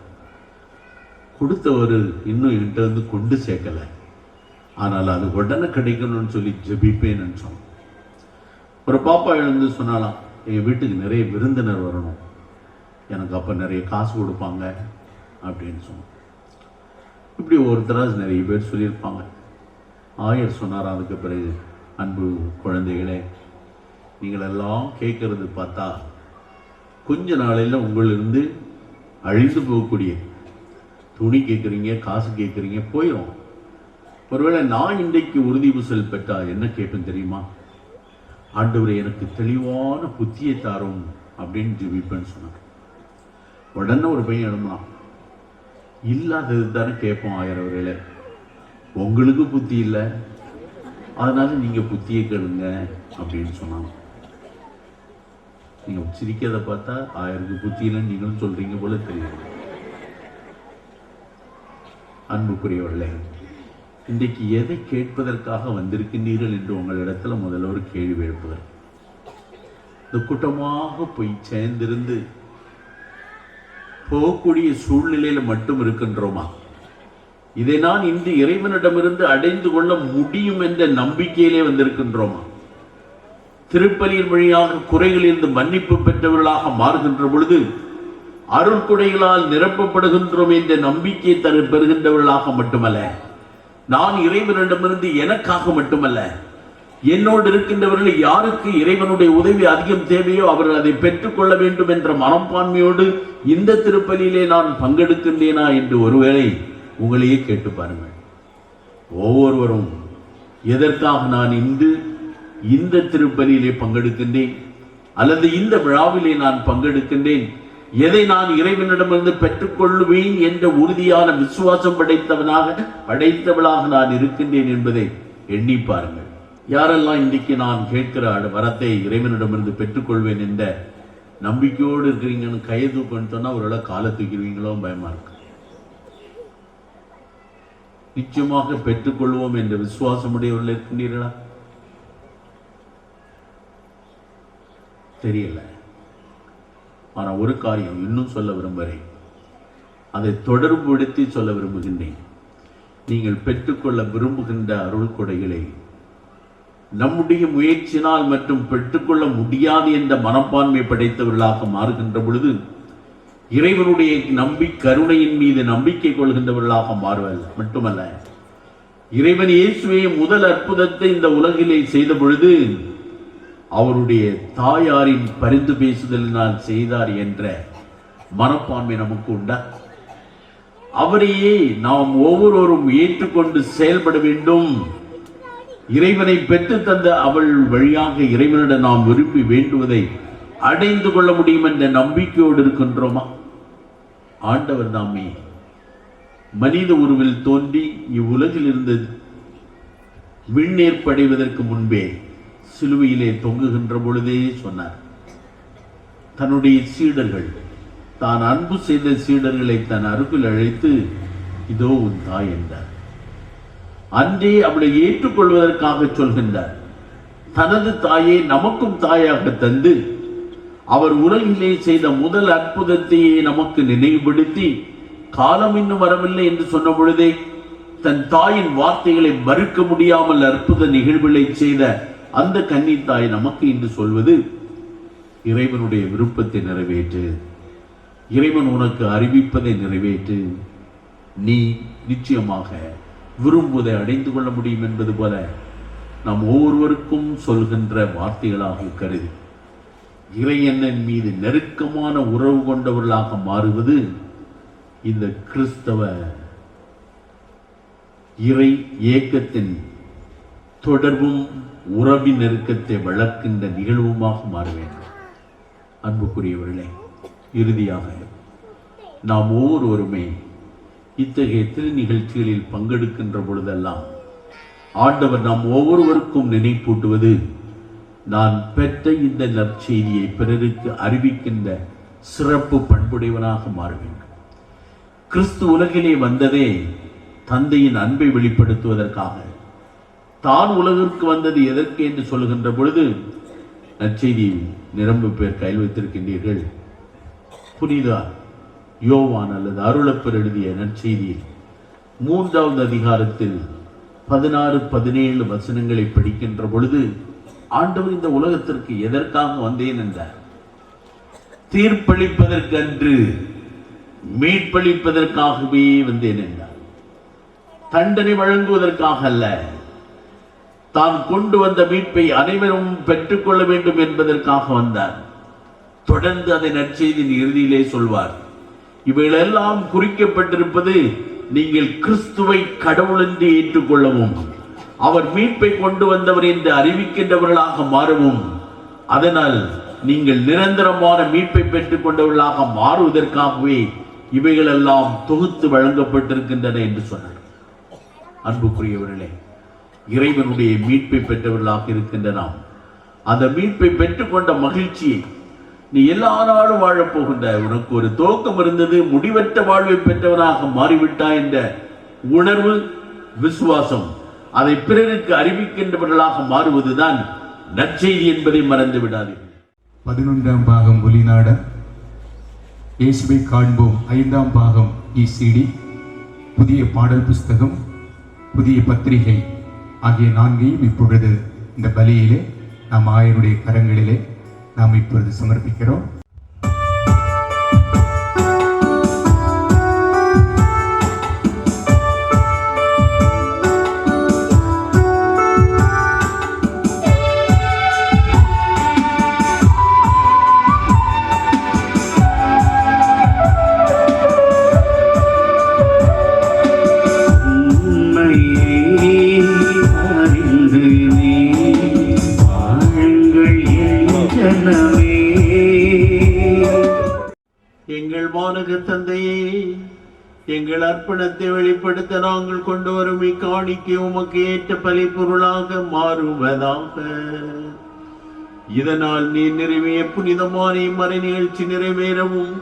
கொடுத்தவர் இன்னும் என்கிட்ட வந்து கொண்டு சேர்க்கல, ஆனால் அது உடனே கிடைக்கணும்னு சொல்லி ஜெபிப்பேன்னு சொன்னோம். ஒரு பாப்பா எழுந்து சொன்னாலாம், என் வீட்டுக்கு நிறைய விருந்தினர் வரணும், எனக்கு அப்போ நிறைய காசு கொடுப்பாங்க அப்படின்னு சொன்னோம். இப்படி ஒருத்தராக நிறைய பேர் சொல்லியிருப்பாங்க. ஆயர் சொன்னார் அதுக்கு பிறகு, அன்பு குழந்தைகளே, நீங்களெல்லாம் கேட்கறது பார்த்தா கொஞ்ச நாளையில் உங்களிலிருந்து அழிந்து போகக்கூடிய துணி கேட்குறீங்க, காசு கேட்குறீங்க, போயிடும். ஒருவேளை நான் இன்றைக்கு உறுதி பூசல் பெற்றா என்ன கேட்பேன் தெரியுமா? ஆண்டவரே, எனக்கு தெளிவான புத்தியை தாரும் அப்படின்னு ஜெபிப்பேன்னு சொன்னார். உடனே ஒரு பையன் எழுந்தான், இல்லாதது தானே கேட்போம் ஆயர் அவர்களே, உங்களுக்கு புத்தி இல்லை, அதனால நீங்க புத்தியை கேளுங்க அப்படின்னு சொன்னாங்க. நீங்க சிரிக்கிறத பார்த்தா ஆயருக்கு புத்தி இல்லைன்னு நீங்களும் சொல்றீங்க போல தெரியும். அன்புக்குரியவர்களே, இன்றைக்கு எதை கேட்பதற்காக வந்திருக்கின்றீர்கள் என்று உங்களிடத்துல முதல்ல ஒரு கேள்வி எழுப்புகிறேன். இந்த கூட்டமாக போய் சேர்ந்திருந்து போகக்கூடிய சூழ்நிலையில மட்டும் இருக்கின்றோமா? இதை நான் இன்று இறைவனிடமிருந்து அடைந்து கொள்ள முடியும் என்ற நம்பிக்கையிலே வந்திருக்கின்றோமா? திருப்பலியின் வழியாக குறைகளிலிருந்து மன்னிப்பு பெற்றவர்களாக மாறுகின்ற பொழுது அருள் கொடைகளால் நிரப்பப்படுகின்றோம் என்ற நம்பிக்கை பெறுகின்றவர்களாக மட்டுமல்ல, நான் இறைவனிடமிருந்து எனக்காக மட்டுமல்ல, என்னோடு இருக்கின்றவர்கள் யாருக்கு இறைவனுடைய உதவி அதிகம் தேவையோ அவர்கள் அதை பெற்றுக்கொள்ள வேண்டும் என்ற மனப்பான்மையோடு இந்த திருப்பலியிலே நான் பங்கெடுக்கின்றேனா என்று ஒருவேளை உங்களையே கேட்டு பாருங்கள். ஒவ்வொருவரும் எதற்காக நான் இன்று இந்த திருப்பலியிலே பங்கெடுக்கின்றேன் அல்லது இந்த விழாவிலே நான் பங்கெடுக்கின்றேன், எதை நான் இறைவனிடமிருந்து பெற்றுக்கொள்வேன் என்ற உறுதியான விசுவாசம் படைத்தவளாக நான் இருக்கின்றேன் என்பதை எண்ணி பாருங்கள். யாரெல்லாம் இன்றைக்கு நான் கேட்கிற வரத்தை இறைவனிடமிருந்து பெற்றுக்கொள்வேன் என்ற நம்பிக்கையோடு இருக்கிறீங்கன்னு கையை தூக்கன்னு சொன்னா ஒருவேளை காலை தூக்கிடுவீங்களோ பயமா இருக்கு. நிச்சயமாக பெற்றுக்கொள்வோம் என்ற விசுவாசமுடையவர்கள் இருக்கின்றீர்களா? தெரியல. ஆனா ஒரு காரியம் இன்னும் சொல்ல விரும்புகிறேன், அதை தொடர்புபடுத்தி சொல்ல விரும்புகின்றேன். நீங்கள் பெற்றுக்கொள்ள விரும்புகின்ற அருள் கொடைகளை நம்முடைய முயற்சினால் மற்றும் பெற்றுக்கொள்ள முடியாது என்ற மனப்பான்மை படைத்தவர்களாக மாறுகின்ற பொழுது இறைவனுடைய கருணையின் மீது நம்பிக்கை கொள்கின்றவர்களாக மாறுவது மட்டுமல்ல, இறைவன் இயேசுவே முதல் அற்புதத்தை இந்த உலகிலே செய்த பொழுது அவருடைய தாயாரின் பரிந்து பேசுதலினால் செய்தார் என்ற மனப்பான்மை நமக்கு உண்டா? அவரையே நாம் ஒவ்வொருவரும் ஏற்றுக்கொண்டு செயல்பட வேண்டும். இறைவனை பெற்று தந்த அவள் வழியாக இறைவனிடம் நாம் விரும்பி வேண்டுவதை அடைந்து கொள்ள முடியும் என்ற நம்பிக்கையோடு இருக்கின்றோமா? ஆண்டவர் தாமே மனித உருவில் தோன்றி இவ்வுலகில் இருந்து விண்ணேற்படைவதற்கு முன்பே சிலுவையிலே தொங்குகின்ற பொழுதே சொன்னார், தன்னுடைய சீடர்கள், தான் அன்பு செய்த சீடர்களை தன் அருகில் அழைத்து, இதோ உன் தாய் என்றார். அன்றே அவளை ஏற்றுக்கொள்வதற்காக சொல்கின்றார். தனது தாயை நமக்கும் தாயாக தந்து அவர் உலகிலே செய்த முதல் அற்புதத்தையே நமக்கு நினைவுபடுத்தி, காலம் இன்னும் வரவில்லை என்று சொன்ன பொழுதே தன் தாயின் வார்த்தைகளை மறுக்க முடியாமல் அற்புத நிகழ்வுகளை செய்த அந்த கன்னி தாய் நமக்கு இன்று சொல்வது, இறைவனுடைய விருப்பத்தை நிறைவேற்று, இறைவன் உனக்கு அறிவிப்பதை நிறைவேற்று, நீ நிச்சயமாக விரும்புவதை அடைந்து கொள்ள முடியும் என்பது போல நாம் ஒவ்வொருவருக்கும் சொல்கின்ற வார்த்தைகளாக கருதி இறையண்ணன் மீது நெருக்கமான உறவு கொண்டவர்களாக மாறுவது இந்த கிறிஸ்தவ இறை இயக்கத்தின் தொடர்பும் உறவின் நெருக்கத்தை வளர்க்கின்ற நிகழ்வுமாக மாற வேண்டும். அன்புக்குரியவர்களே, இறுதியாக நாம் ஒவ்வொருவருமே இத்தகைய திரு நிகழ்ச்சிகளில் பங்கெடுக்கின்ற பொழுதெல்லாம் ஆண்டவர் நாம் ஒவ்வொருவருக்கும் நினைப்பூட்டுவது, நான் பெற்ற இந்த நற்செய்தியை பிறருக்கு அறிவிக்கின்ற சிறப்பு பண்புடையவனாக மாற வேண்டும். கிறிஸ்து உலகிலே வந்ததே தந்தையின் அன்பை வெளிப்படுத்துவதற்காக. தான் உலகிற்கு வந்தது எதற்கு என்று சொல்கின்ற பொழுது நற்செய்தி நிரம்ப பேர் கையில் வைத்திருக்கின்றீர்கள். புனித யோவான் அல்லது அருளப்பர் எழுதிய நற்செய்தியில் 3வது அதிகாரத்தில் 16-17 வசனங்களை படிக்கின்ற பொழுது ஆண்டவர் இந்த உலகத்திற்கு எதற்காக வந்தேன் என்றார். தீர்ப்பளிப்பதற்கு அன்று, மீட்பளிப்பதற்காகவே வந்தேன் என்றார். தண்டனை வழங்குவதற்காக அல்ல, தான் கொண்டு வந்த மீட்பை அனைவரும் பெற்றுக்கொள்ள வேண்டும் என்பதற்காக வந்தார். தொடர்ந்து அதை நற்செய்தியின் இறுதியிலே சொல்வார், இவைகளெல்லாம் குறிக்கப்பட்டிருப்பது நீங்கள் கிறிஸ்துவை கடவுள் என்று ஏற்றுக்கொள்ளவும், அவர் மீட்பை கொண்டு வந்தவர் என்று அறிவிக்கின்றவர்களாக மாறவும், அதனால் நீங்கள் நிரந்தரமான மீட்பை பெற்றுக் கொண்டவர்களாக மாறுவதற்காகவே இவைகளெல்லாம் தொகுத்து வழங்கப்பட்டிருக்கின்றன என்று சொன்னார். அன்புக்குரியவர்களே, இறைவனுடைய மீட்பை பெற்றவர்களாக இருக்கின்ற நாம் அந்த மீட்பை பெற்றுக்கொண்ட மகிழ்ச்சியை நீ எல்லா நாளும் வாழப்போகின்ற, உனக்கு ஒரு துவக்கம் இருந்தது, முடிவற்ற வாழ்வை பெற்றவனாக மாறிவிட்டாய் என்ற உணர்வு, விசுவாசம், அதை பிறருக்கு அறிவிக்கின்றவர்களாக மாறுவதுதான் நற்செய்தி என்பதை மறந்து விடாதீர்கள். 11ஆம் பாகம் ஒலிநாடர், இயேசுவை காண்போம் 5ஆம் பாகம் ECD, புதிய பாடல் புஸ்தகம், புதிய பத்திரிகை ஆகிய 4ஐயும் இப்பொழுது இந்த பலியிலே நாம் ஆயருடைய கரங்களிலே நாம் இப்பொழுது சமர்ப்பிக்கிறோம். எங்கள் வானக தந்தையே, எங்கள் அர்ப்பணத்தை வெளிப்படுத்த நாங்கள் கொண்டு வரும் இக்காணிக்கை உமக்கு ஏற்ற பலிப்பொருளாக மாறுவதாக. இதனால் நீ நிறைவேறிய புனிதமான மறை நிகழ்ச்சி நிறைவேறவும்,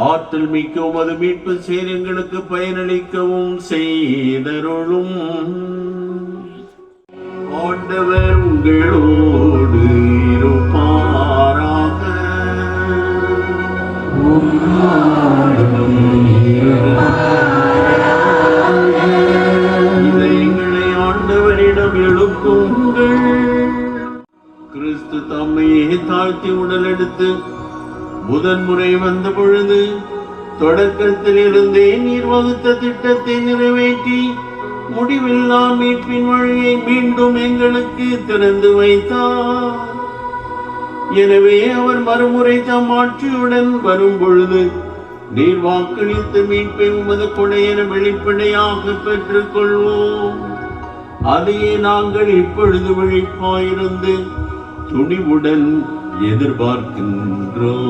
ஆற்றல் மிக்க உமது மீட்பு சேர் எங்களுக்கு பயனளிக்கவும் செய்தருளும். ஆண்டவர் உங்களோடு இருப்பாராக. இதயங்களை ஆண்டவரிடம் எழுப்புங்கள். கிறிஸ்து தம்மையே தாழ்த்தி உடல் எடுத்து முதன்முறை வந்த பொழுது தொடக்கத்தில் இருந்தே நீர் வகுத்த திட்டத்தை நிறைவேற்றி முடிவில்லா மீட்பின் வழியை மீண்டும் எங்களுக்கு திறந்து வைத்தார். எனவே அவர் மறுமுறை தம் ஆட்சியுடன் வரும் பொழுது நீர் வாக்களித்த மீட்பை உமது கொடையென வெளிப்படையாக பெற்றுக் கொள்வோம். அதையே நாங்கள் இப்பொழுது விழிப்பாயிருந்து துணிவுடன் எதிர்பார்க்கின்றோம்.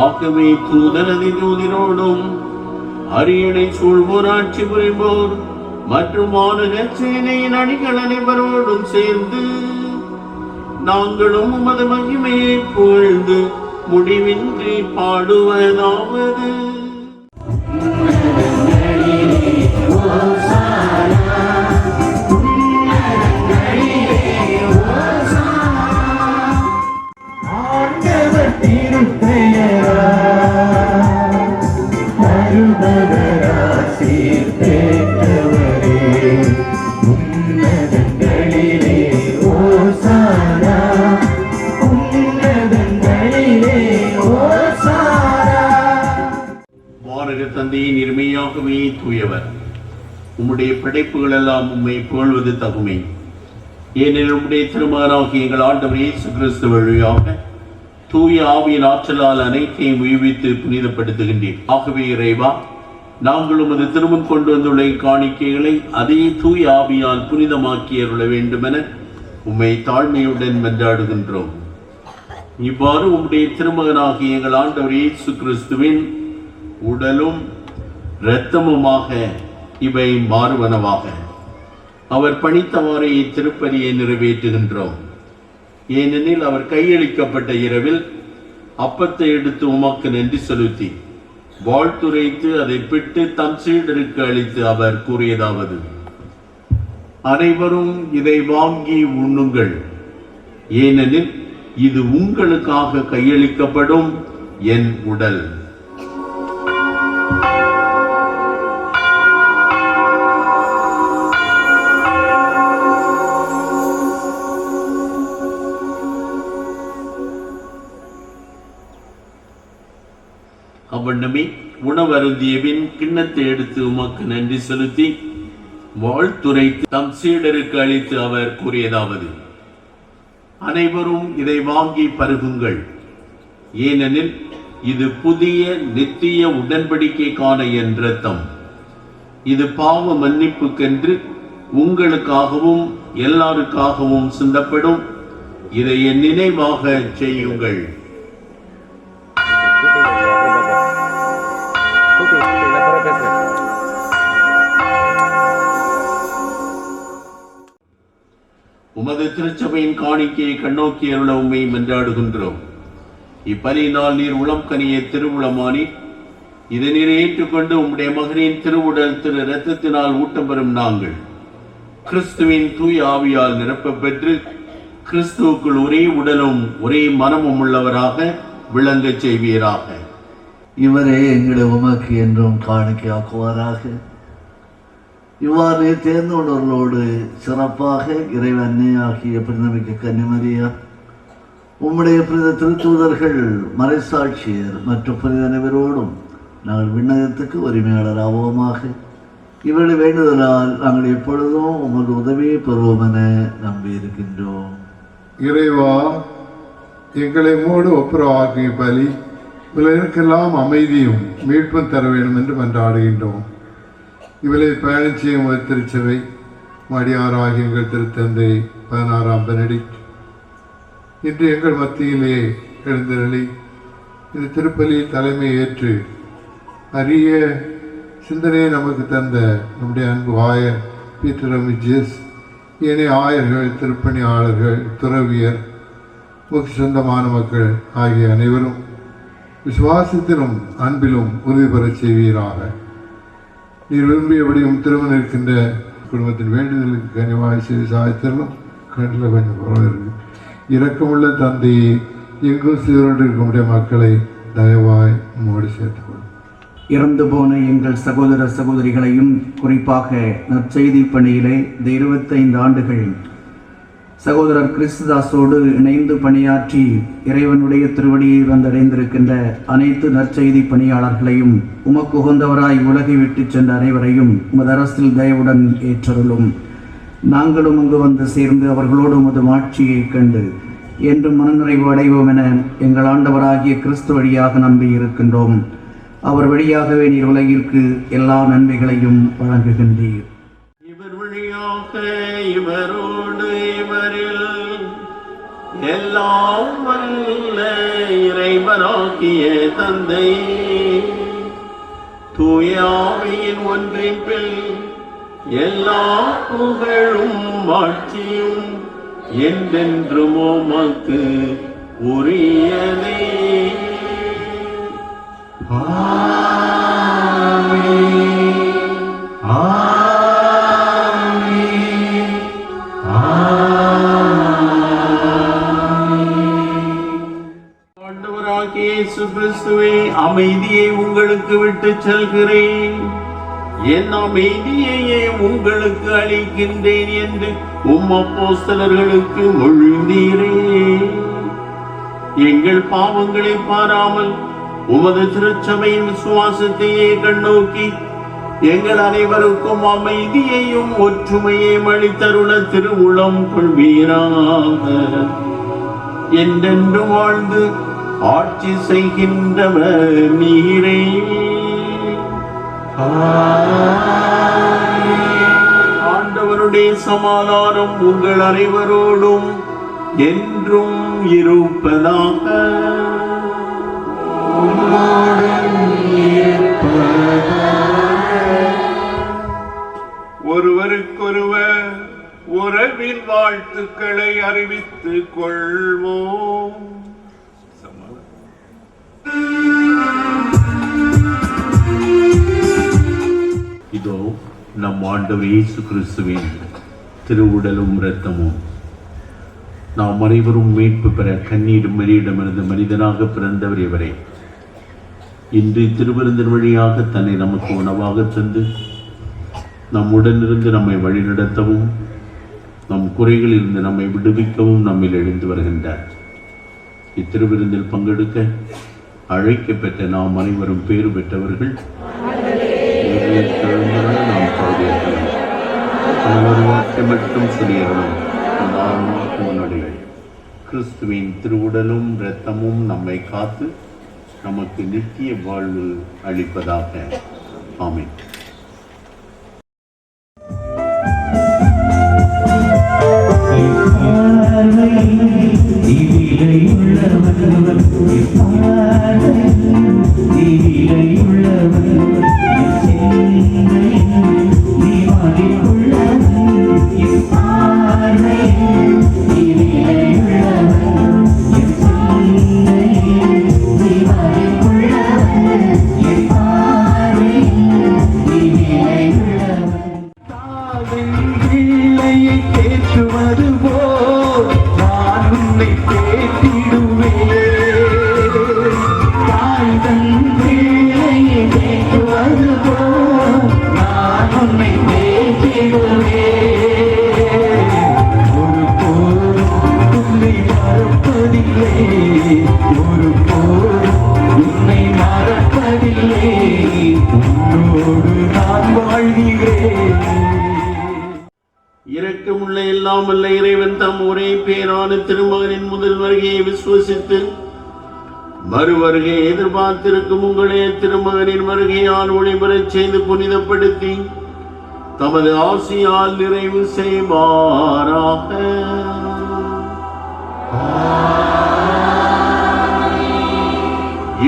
ஆகவே தூதரதி தூதிரோடும் அரியணை சூழ்வோர் ஆட்சி புரிவோர் மற்றும் வானக சேனையின் அணிகள் அனைவரோடும் சேர்ந்து நாங்களும் உமது மகிமையை புகழ்ந்து முடிவின்றி பாடுவதாவது. தந்தையின் இருமையாகவே தூயவர். உம்முடைய படைப்புகள் எல்லாம் உம்மை புகழ்வது தகுமை. ஏனெனில் உம்முடைய திருமகனாகிய எங்கள் ஆண்டவர் இயேசு கிறிஸ்து வழியாக தூய ஆவியின் ஆற்றலால் அனைத்தையும் உயிர்வித்து புனிதப்படுத்துகின்றேன். ஆகவே இறைவா, நாங்கள் உமது திருமணம் கொண்டு வந்துள்ள காணிக்கைகளை அதே தூய ஆவியால் புனிதமாக்கி அருள வேண்டுமென உம்மை தாழ்மையுடன் மன்றாடுகின்றோம். இவ்வாறு உம்முடைய திருமகனாகிய எங்கள் ஆண்டவர் இயேசு கிறிஸ்துவின் உடலும் இரத்தமுமாக இவை மாறுவனவாக. அவர் பணித்தவாறு இத்திருப்பலியை நிறைவேற்றுகின்றோம். ஏனெனில் அவர் கையளிக்கப்பட்ட இரவில் அப்பத்தை எடுத்து உமக்கு நன்றி செலுத்தி வாழ்த்துரைத்து அதை பிட்டு தம் சீடருக்கு அளித்து அவர் கூறியதாவது: அனைவரும் இதை வாங்கி உண்ணுங்கள், ஏனெனில் இது உங்களுக்காக கையளிக்கப்படும் என் உடல். அவ்வண்ணமே உணவருந்தியபின் கிண்ணத்தை எடுத்து உமக்கு நன்றி செலுத்தி வாழ்த்துரைத்து தம் சீடருக்கு அளித்து அவர் கூறியதாவது: அனைவரும் இதை வாங்கி பருகுங்கள், ஏனெனில் இது புதிய நித்திய உடன்படிக்கைக்கான என் இரத்தம். இது பாவ மன்னிப்புக்கென்று உங்களுக்காகவும் எல்லாருக்காகவும் சிந்தப்படும். இதை என் நினைவாக செய்யுங்கள். உமது திருச்சபையின் காணிக்கையை கண்ணோக்கி அருள உம்மை மன்றாடுகின்றோம். இப்பலியினால் நீர் உளம் கனிய திருவுளமானி இதை நீர் ஏற்றுக்கொண்டு உம்முடைய மகனின் திருவுடல் திரு இரத்தத்தினால் ஊட்டம் பெறும் நாங்கள் கிறிஸ்துவின் தூய ஆவியால் நிரப்ப பெற்று கிறிஸ்துவுக்குள் ஒரே உடலும் ஒரே மனமும் உள்ளவராக விளங்கச் செய்வீராக. இவரே எங்களை உமக்கு என்றும் காணிக்கையாக்குவாராக. இவ்வாறு தேர்ந்தோடர்களோடு சிறப்பாக இறைவன்னை ஆகிய புனிதமிக்க கன்னிமரியா, உம்முடைய புனித திருத்தூதர்கள், மறைசாட்சியர் மற்றும் புனித அனைவரோடும் நாங்கள் விண்ணகத்துக்கு உரிமையாளர் ஆவோமாக. இவருடைய வேண்டுதலால் நாங்கள் எப்பொழுதும் உமது உதவியை பெறுவோம் என நம்பியிருக்கின்றோம். இறைவா, எங்களை மூடு ஒப்புரவாக்கிய பலி உலகிற்கெல்லாம் அமைதியும் மீட்பும் தர வேண்டும் என்று மன்றாடுகின்றோம். இவளை பயணம் செய்யும் ஒரு திருச்சபை மடியாராகிய எங்கள் திருத்தந்தை 16ஆம் பெனடிக்ட் இன்று எங்கள் மத்தியிலே எழுந்தருளி இந்த திருப்பலியில் தலைமை ஏற்று அரிய சிந்தனையை நமக்கு தந்த நம்முடைய அன்பு ஆயர் பீட்டர் அமிஜியஸ், ஏனைய ஆயர்கள், திருப்பணியாளர்கள், துறவியர், முக்கிய சொந்தமான மக்கள் ஆகிய அனைவரும் விசுவாசத்திலும் அன்பிலும் உறுதி பெறச் செய்வீராக. நீர் விரும்பியபடியும் திருமணம் இருக்கின்ற குடும்பத்தின் வேண்டுதலுக்கு கனிவாய் செய்து சாய்த்தரலும் கண்ணில் கொஞ்சம் குறவு இருக்கு. இரக்கமுள்ள தந்தையை எங்கும் சிவரோடு இருக்கக்கூடிய மக்களை தயவாய் மோடி சேர்த்துக்கொள்ளும். இறந்து போன எங்கள் சகோதர சகோதரிகளையும் குறிப்பாக நற்செய்தி பணியிலே இந்த 25 ஆண்டுகள் சகோதரர் கிறிஸ்துதாஸோடு இணைந்து பணியாற்றி இறைவனுடைய திருவடியை வந்தடைந்திருக்கின்ற அனைத்து நற்செய்தி பணியாளர்களையும் உமக்கு உகந்தவராய் உலகை விட்டு சென்ற அனைவரையும் உமது அரசில் தயவுடன் ஏற்றருளும். நாங்களும் அங்கு வந்து சேர்ந்து அவர்களோடு உமது மாட்சியை கண்டு என்றும் மனநிறைவு அடைவோம் என எங்கள் ஆண்டவராகிய கிறிஸ்து வழியாக நம்பி இருக்கின்றோம். அவர் வழியாகவே நீர் உலகிற்கு எல்லா நன்மைகளையும் வழங்குகின்றீர். இவர் வழியாக இவரோடு இவரில் எல்லாம் வல்ல இறைவனாகிய தந்தை தூய ஆவியின் ஒன்றிப்பில் எல்லா புகழும் ஆட்சியும் என்றென்றும் உமக்கு உரியதே. ஆண்டவராகிய இயேசு கிறிஸ்துவே, அமைதியை உங்களுக்கு விட்டு செல்கிறேன், என் அமைதியையே உங்களுக்கு அளிக்கின்றேன் என்று அப்போஸ்தலர்களுக்கு மொழிந்தீரே. எங்கள் பாவங்களை பாராமல் உமது திருச்சபையின் விசுவாசத்தையே கண்ணோக்கி எங்கள் அனைவருக்கும் அமைதியையும் ஒற்றுமையையும் அளித்தருள திருவுளம் கொள்வீராக. என்றென்று வாழ்ந்து ஆட்சி செய்கின்றவர் நீரே. ஆண்டவருடைய சமாதானம் உங்கள் அனைவரோடும் என்றும் இருப்பதாக. ஒருவருக்கொருவர் உறவின் வாழ்த்துக்களை அறிவித்துக் கொள்வோம். இதோ நம் ஆண்டவர் இயேசு கிறிஸ்துவின் திருவுடலும் இரத்தமும் நாம் அனைவரும் மீட்பு பெற கண்ணீரும் மரியிடமிருந்து மனிதனாக பிறந்தவர் இவரே. இன்று திருவிருந்தின் வழியாக தன்னை நமக்கு உணவாக தந்து நம்முடனிருந்து நம்மை வழிநடத்தவும் நம் குறைகளிலிருந்து நம்மை விடுவிக்கவும் நம்மில் எழுந்து வருகின்றார். இத்திருவிருந்தில் பங்கெடுக்க அழைக்கப்பெற்ற நாம் அனைவரும் பேறு பெற்றவர்கள். நாம் தகுதியற்றவர்கள். ஒரு வார்த்தை மட்டும் சொல்லியறணும். உன்னுடைய கிறிஸ்துவின் திருவுடலும் இரத்தமும் நம்மை காத்து நமக்கு நித்திய வாழ்வு அளிப்பதாக. ஆமென். இரக்கமுள்ள எல்லாம் வல்ல இறைவன் தம் ஒரே பேரான திருமகனின் முதல் வருகையை விசுவசித்து மறுவருகையை எதிர்பார்த்திருக்கும் உங்களே திருமகனின் வருகையால் ஒளிபெறச் செய்து புனிதப்படுத்தி தமது ஆசியால் நிறைவு செய்வாராக.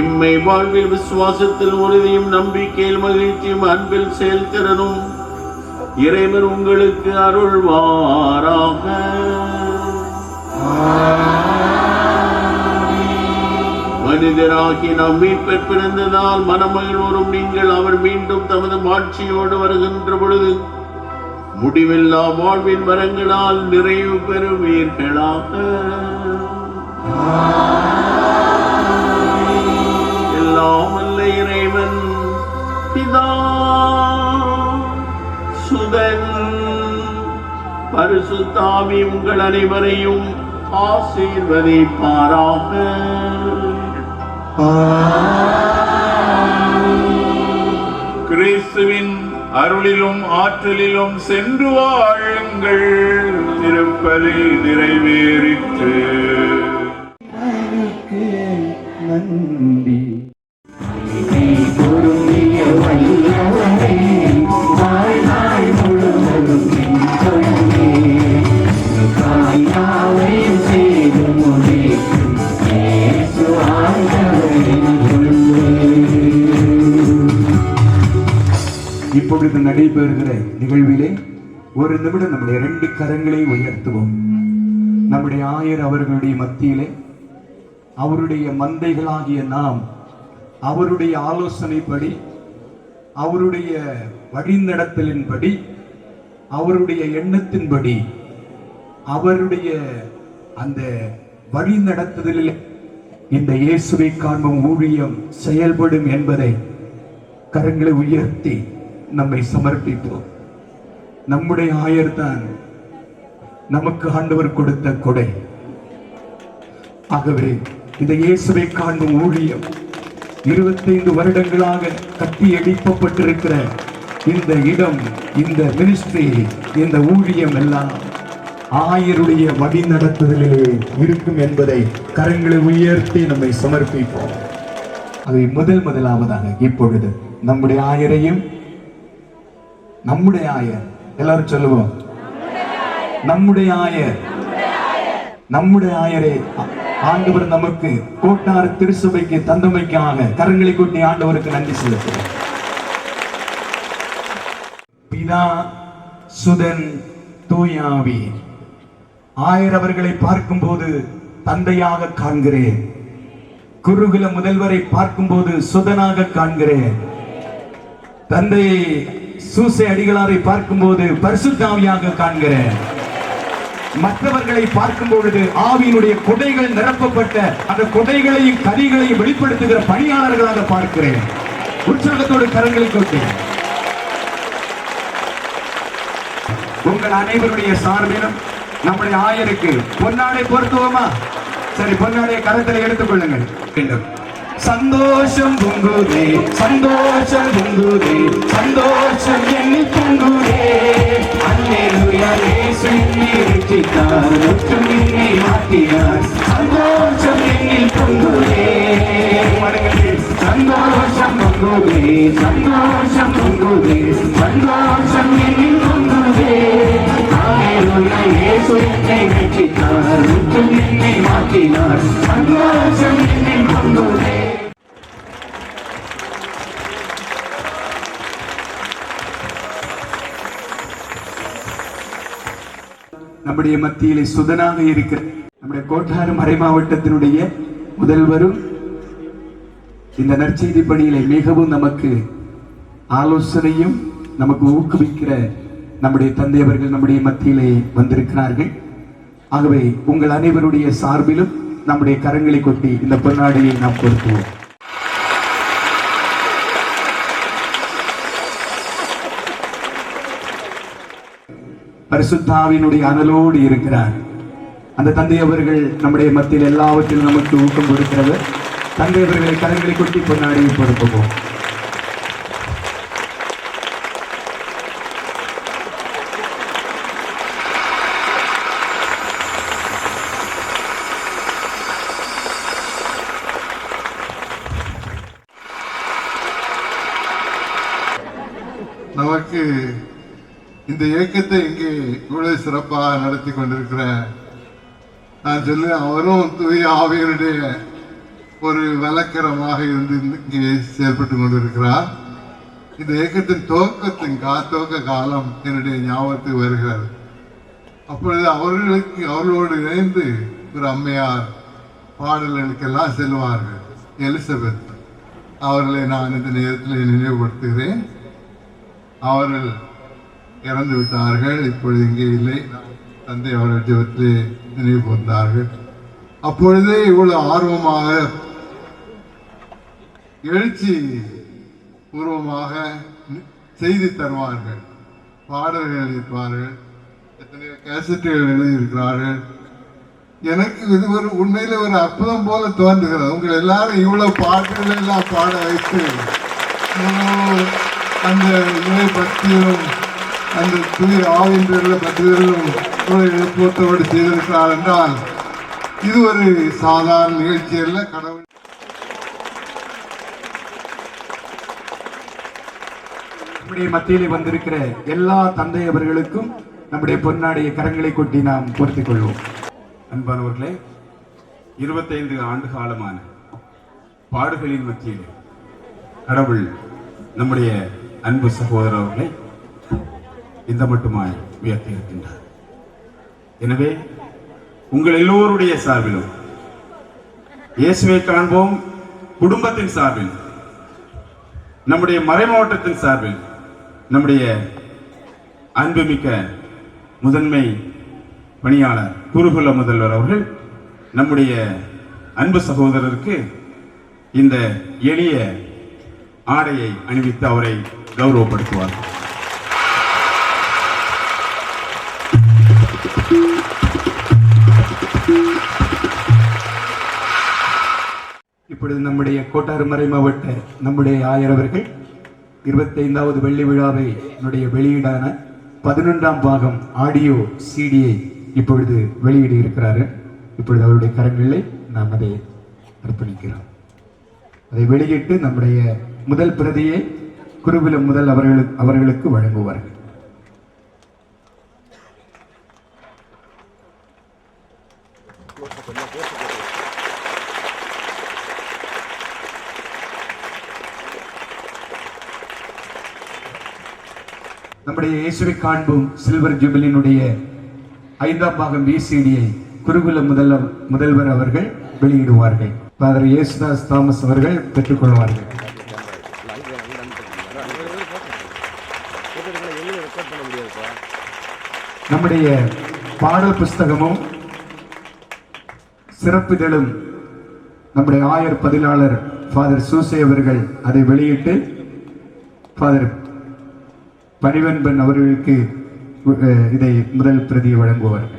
இம்மை வாழ்வில் விசுவாசத்தில் உறுதியும் நம்பிக்கையில் மகிழ்ச்சியும் அன்பில் செயல்திறனும் இறைவன் உங்களுக்கு அருள்வாராக. மனிதராகி நாம் மீட்பர் பிறந்ததால் மனமகிழ்வோரும் நீங்கள் அவர் மீண்டும் தமது மாட்சியோடு வருகின்ற பொழுது முடிவில்லா வாழ்வின் வரங்களால் நிறைவு பெறுவீர்களாக. எல்லாம் அல்ல இறைவன் பிதா சுதன் பரிசுத்தாவி உங்கள் அனைவரையும் ஆசீர்வதிப்பாராக. கிறிஸ்துவின் அருளிலும் ஆற்றலிலும் சென்று வாழுங்கள். திருப்பலி நிறைவேறிற்று. நன்றி. இப்பொழுது நடைபெறுகிற நிகழ்விலே ஒரு நிமிடம் நம்முடைய 2 கரங்களை உயர்த்துவோம். நம்முடைய ஆயர் அவர்களுடைய மத்தியிலே அவருடைய மந்தைகளாகிய நாம் அவருடைய ஆலோசனைப்படி, அவருடைய வழிநடத்தலின்படி, அவருடைய எண்ணத்தின்படி, அவருடைய அந்த வழி நடத்துதலில் இந்த இயேசுவை காண்பும் ஊழியம் செயல்படும் என்பதை கரங்களை உயர்த்தி நம்மை சமர்ப்பிப்போம். நம்முடைய ஆயர்தான் நமக்கு ஆண்டவர் கொடுத்த கொடை. ஆகவே இந்த இயேசுவை காண்பும் ஊழியம் 25 வருடங்களாக கட்டி எழுப்பப்பட்டிருக்கிற இந்த இடம், இந்த மினிஸ்ட்ரி, இந்த ஊழியம் எல்லாம் ஆயருடைய வழி நடத்துதலிலே இருக்கும் என்பதை கரங்களை உயர்த்தி நம்மை சமர்ப்பிப்போம். அதை முதலாவதாக இப்பொழுது நம்முடைய ஆயரையும், நம்முடைய ஆயர் எல்லாரும் சொல்லுவோம், நம்முடைய ஆயர், நம்முடைய ஆயரை ஆண்டவர் நமக்கு கோட்டாறு திருச்சபைக்கு தந்தமைக்காக கரங்களை கொட்டி ஆண்டவருக்கு நன்றி செலுத்துகிறோம். பிதா, சுதன், தூயாவி. ஆயர் அவர்களை பார்க்கும்போது தந்தையாக காண்கிறேன். குருகுல முதல்வரை பார்க்கும்போது சுதனாக காண்கிறேன். தந்தை சூசை அடிகளாரை பார்க்கும்போது பரிசுத்தாவியாக காண்கிறேன். மற்றவர்களை பார்க்கும் பொழுது ஆவியினுடைய கொடைகள் நிரப்பப்பட்ட அந்த கொடைகளையும் கதிகளையும் வெளிப்படுத்துகிற பணியாளர்களாக பார்க்கிறேன். உற்சாகத்தோடு கரங்களை கொட்டி உங்கள் அனைவருடைய சார்பிலும் நம்முடைய ஆயருக்கு பொன்னாடை பொருத்துவோமா? சரி, பொன்னாடைய கரத்தில் எடுத்துக் கொள்ளுங்கள். சந்தோஷம் பொங்குதே, சந்தோஷம் பொங்குதே, சந்தோஷம் என்னை பொங்குதே. அல்லேலூயா, இயேசு என்னை ரட்சித்தார், ஒற்றும் என்னை மாற்றினார். சந்தோஷம் என்னில் பொங்குதே, சந்தோஷம் பொங்குதே, சந்தோஷம் பொங்குதே, சந்தோஷம் என்னில் பொங்குதே. அல்லேலூயா, இயேசு என்னை ரட்சித்தார், ஒற்றும் என்னை மாற்றினார். சந்தோஷம் என்னில் பொங்குதே. நம்முடைய மத்தியிலே சுதனாக இருக்கிற நம்முடைய கோட்டாறு மறை மாவட்டத்தினுடைய முதல்வரும் இந்த நற்செய்தி பணியிலே மிகவும் நமக்கு ஆலோசனையும் நமக்கு ஊக்குவிக்கிற நம்முடைய தந்தை அவர்கள் நம்முடைய மத்தியிலே வந்திருக்கிறார்கள். ஆகவே உங்கள் அனைவருடைய சார்பிலும் நம்முடைய கரங்களை கொட்டி இந்த பொன்னாடியை நாம் பொருத்துவோம். பரிசுத்தாவினுடைய அனலோடு இருக்கிறார். அந்த தந்தை அவர்கள் நம்முடைய மத்தியில் எல்லாவற்றிலும் நமக்கு ஊக்கம் கொடுக்கிறவர். தந்தை அவர்களை கரங்களை கொட்டி பொன்னாடியை பொருத்துவோம். நமக்கு இந்த இயக்கத்தை இங்கே இவ்வளவு சிறப்பாக நடத்தி கொண்டிருக்கிற நான் சொல்லுவேன், அவரும் தூய ஆவியருடைய ஒரு வழக்கரமாக இருந்து இங்கே செயல்பட்டு கொண்டிருக்கிறார். இந்த இயக்கத்தின் துவக்க காலம் என்னுடைய ஞாபகத்துக்கு வருகிறது. அப்பொழுது அவர்களோடு இணைந்து ஒரு அம்மையார் பாடல்களுக்கெல்லாம் செல்வார்கள். எலிசபெத் அவர்களை நான் இந்த நேரத்தில் நினைவுபடுத்துகிறேன். அவர்கள் இறந்து விட்டார்கள், இப்பொழுது இங்கே இல்லை. தந்தை அவர்கள் ஜெபத்திலே நினைவு கூர்ந்தார்கள். அப்பொழுதே இவ்வளவு ஆர்வமாக எழுச்சி பூர்வமாக செய்தி தருவார்கள், பாடல்கள் எழுதியிருப்பார்கள், எத்தனையோ கேசட்டுகள் எழுதியிருக்கிறார்கள். எனக்கு இது ஒரு உண்மையில ஒரு அற்புதம் போல தோன்றுகிறது. உங்கள் எல்லாரும் இவ்வளவு பாட்டுகள் எல்லாம் பாட வைத்து அந்த இறை பக்தியும் அந்த தூய ஆவியன்ற பக்திகளும் எழுப்பத்தோடு செய்திருக்கிறார் என்றால் இது ஒரு சாதாரண நிகழ்ச்சி அல்ல. கடவுள் நம்முடைய மத்தியிலே வந்திருக்கிற எல்லா தந்தை அவர்களுக்கும் நம்முடைய பொன்னாடைய கரங்களை கொட்டி நாம் பொருத்திக் கொள்வோம். அன்பானவர்களே, 25 ஆண்டு காலமான பாடுகளின் மத்தியில் கடவுள் நம்முடைய அன்பு சகோதரர்களை இந்த மட்டுமாய் உயர்த்தி இருக்கின்றார். எனவே உங்கள் எல்லோருடைய சார்பிலும் இயேசுவை காண்போம் குடும்பத்தின் சார்பில், நம்முடைய மறைமாவட்டத்தின் சார்பில், நம்முடைய அன்புமிக்க முதன்மை பணியாளர் குருகுல முதல்வர் அவர்கள் நம்முடைய அன்பு சகோதரருக்கு இந்த எளிய ஆடையை அணிவித்து அவரை கௌரவப்படுத்துவார். இப்பொழுது நம்முடைய கோட்டாறு மறை மாவட்ட நம்முடைய ஆயர் அவர்கள் 25வது வெள்ளி விழாவை வெளியீடான 11ஆம் பாகம் ஆடியோ சிடியை இப்பொழுது வெளியிட இருக்கிறார்கள். இப்பொழுது அவருடைய கரங்களிலே நாம் அதை அர்ப்பணிக்கிறோம். அதை வெளியிட்டு நம்முடைய முதல் பிரதியை குருகுலம் முதல் அவர்களுக்கு வழங்குவார்கள். நம்முடைய இயேசுவை காண்போம் சில்வர் ஜூபிலியினுடைய 5ஆம் பாகம் விசிடியை குருகுல முதல்வர் அவர்கள் வெளியிடுவார்கள். ஃபாதர் இயேசுதாஸ் தாமஸ் அவர்கள் பெற்றுக்கொள்வார்கள். நம்முடைய பாடல் புஸ்தகமும் சிறப்பிதழும் நம்முடைய ஆயர் பதிலாளர் ஃபாதர் சூசை அவர்கள் அதை வெளியிட்டு ஃபாதர் பரிவன்பன் அவர்களுக்கு இதை முதல் பிரதியை வழங்குவார்கள்.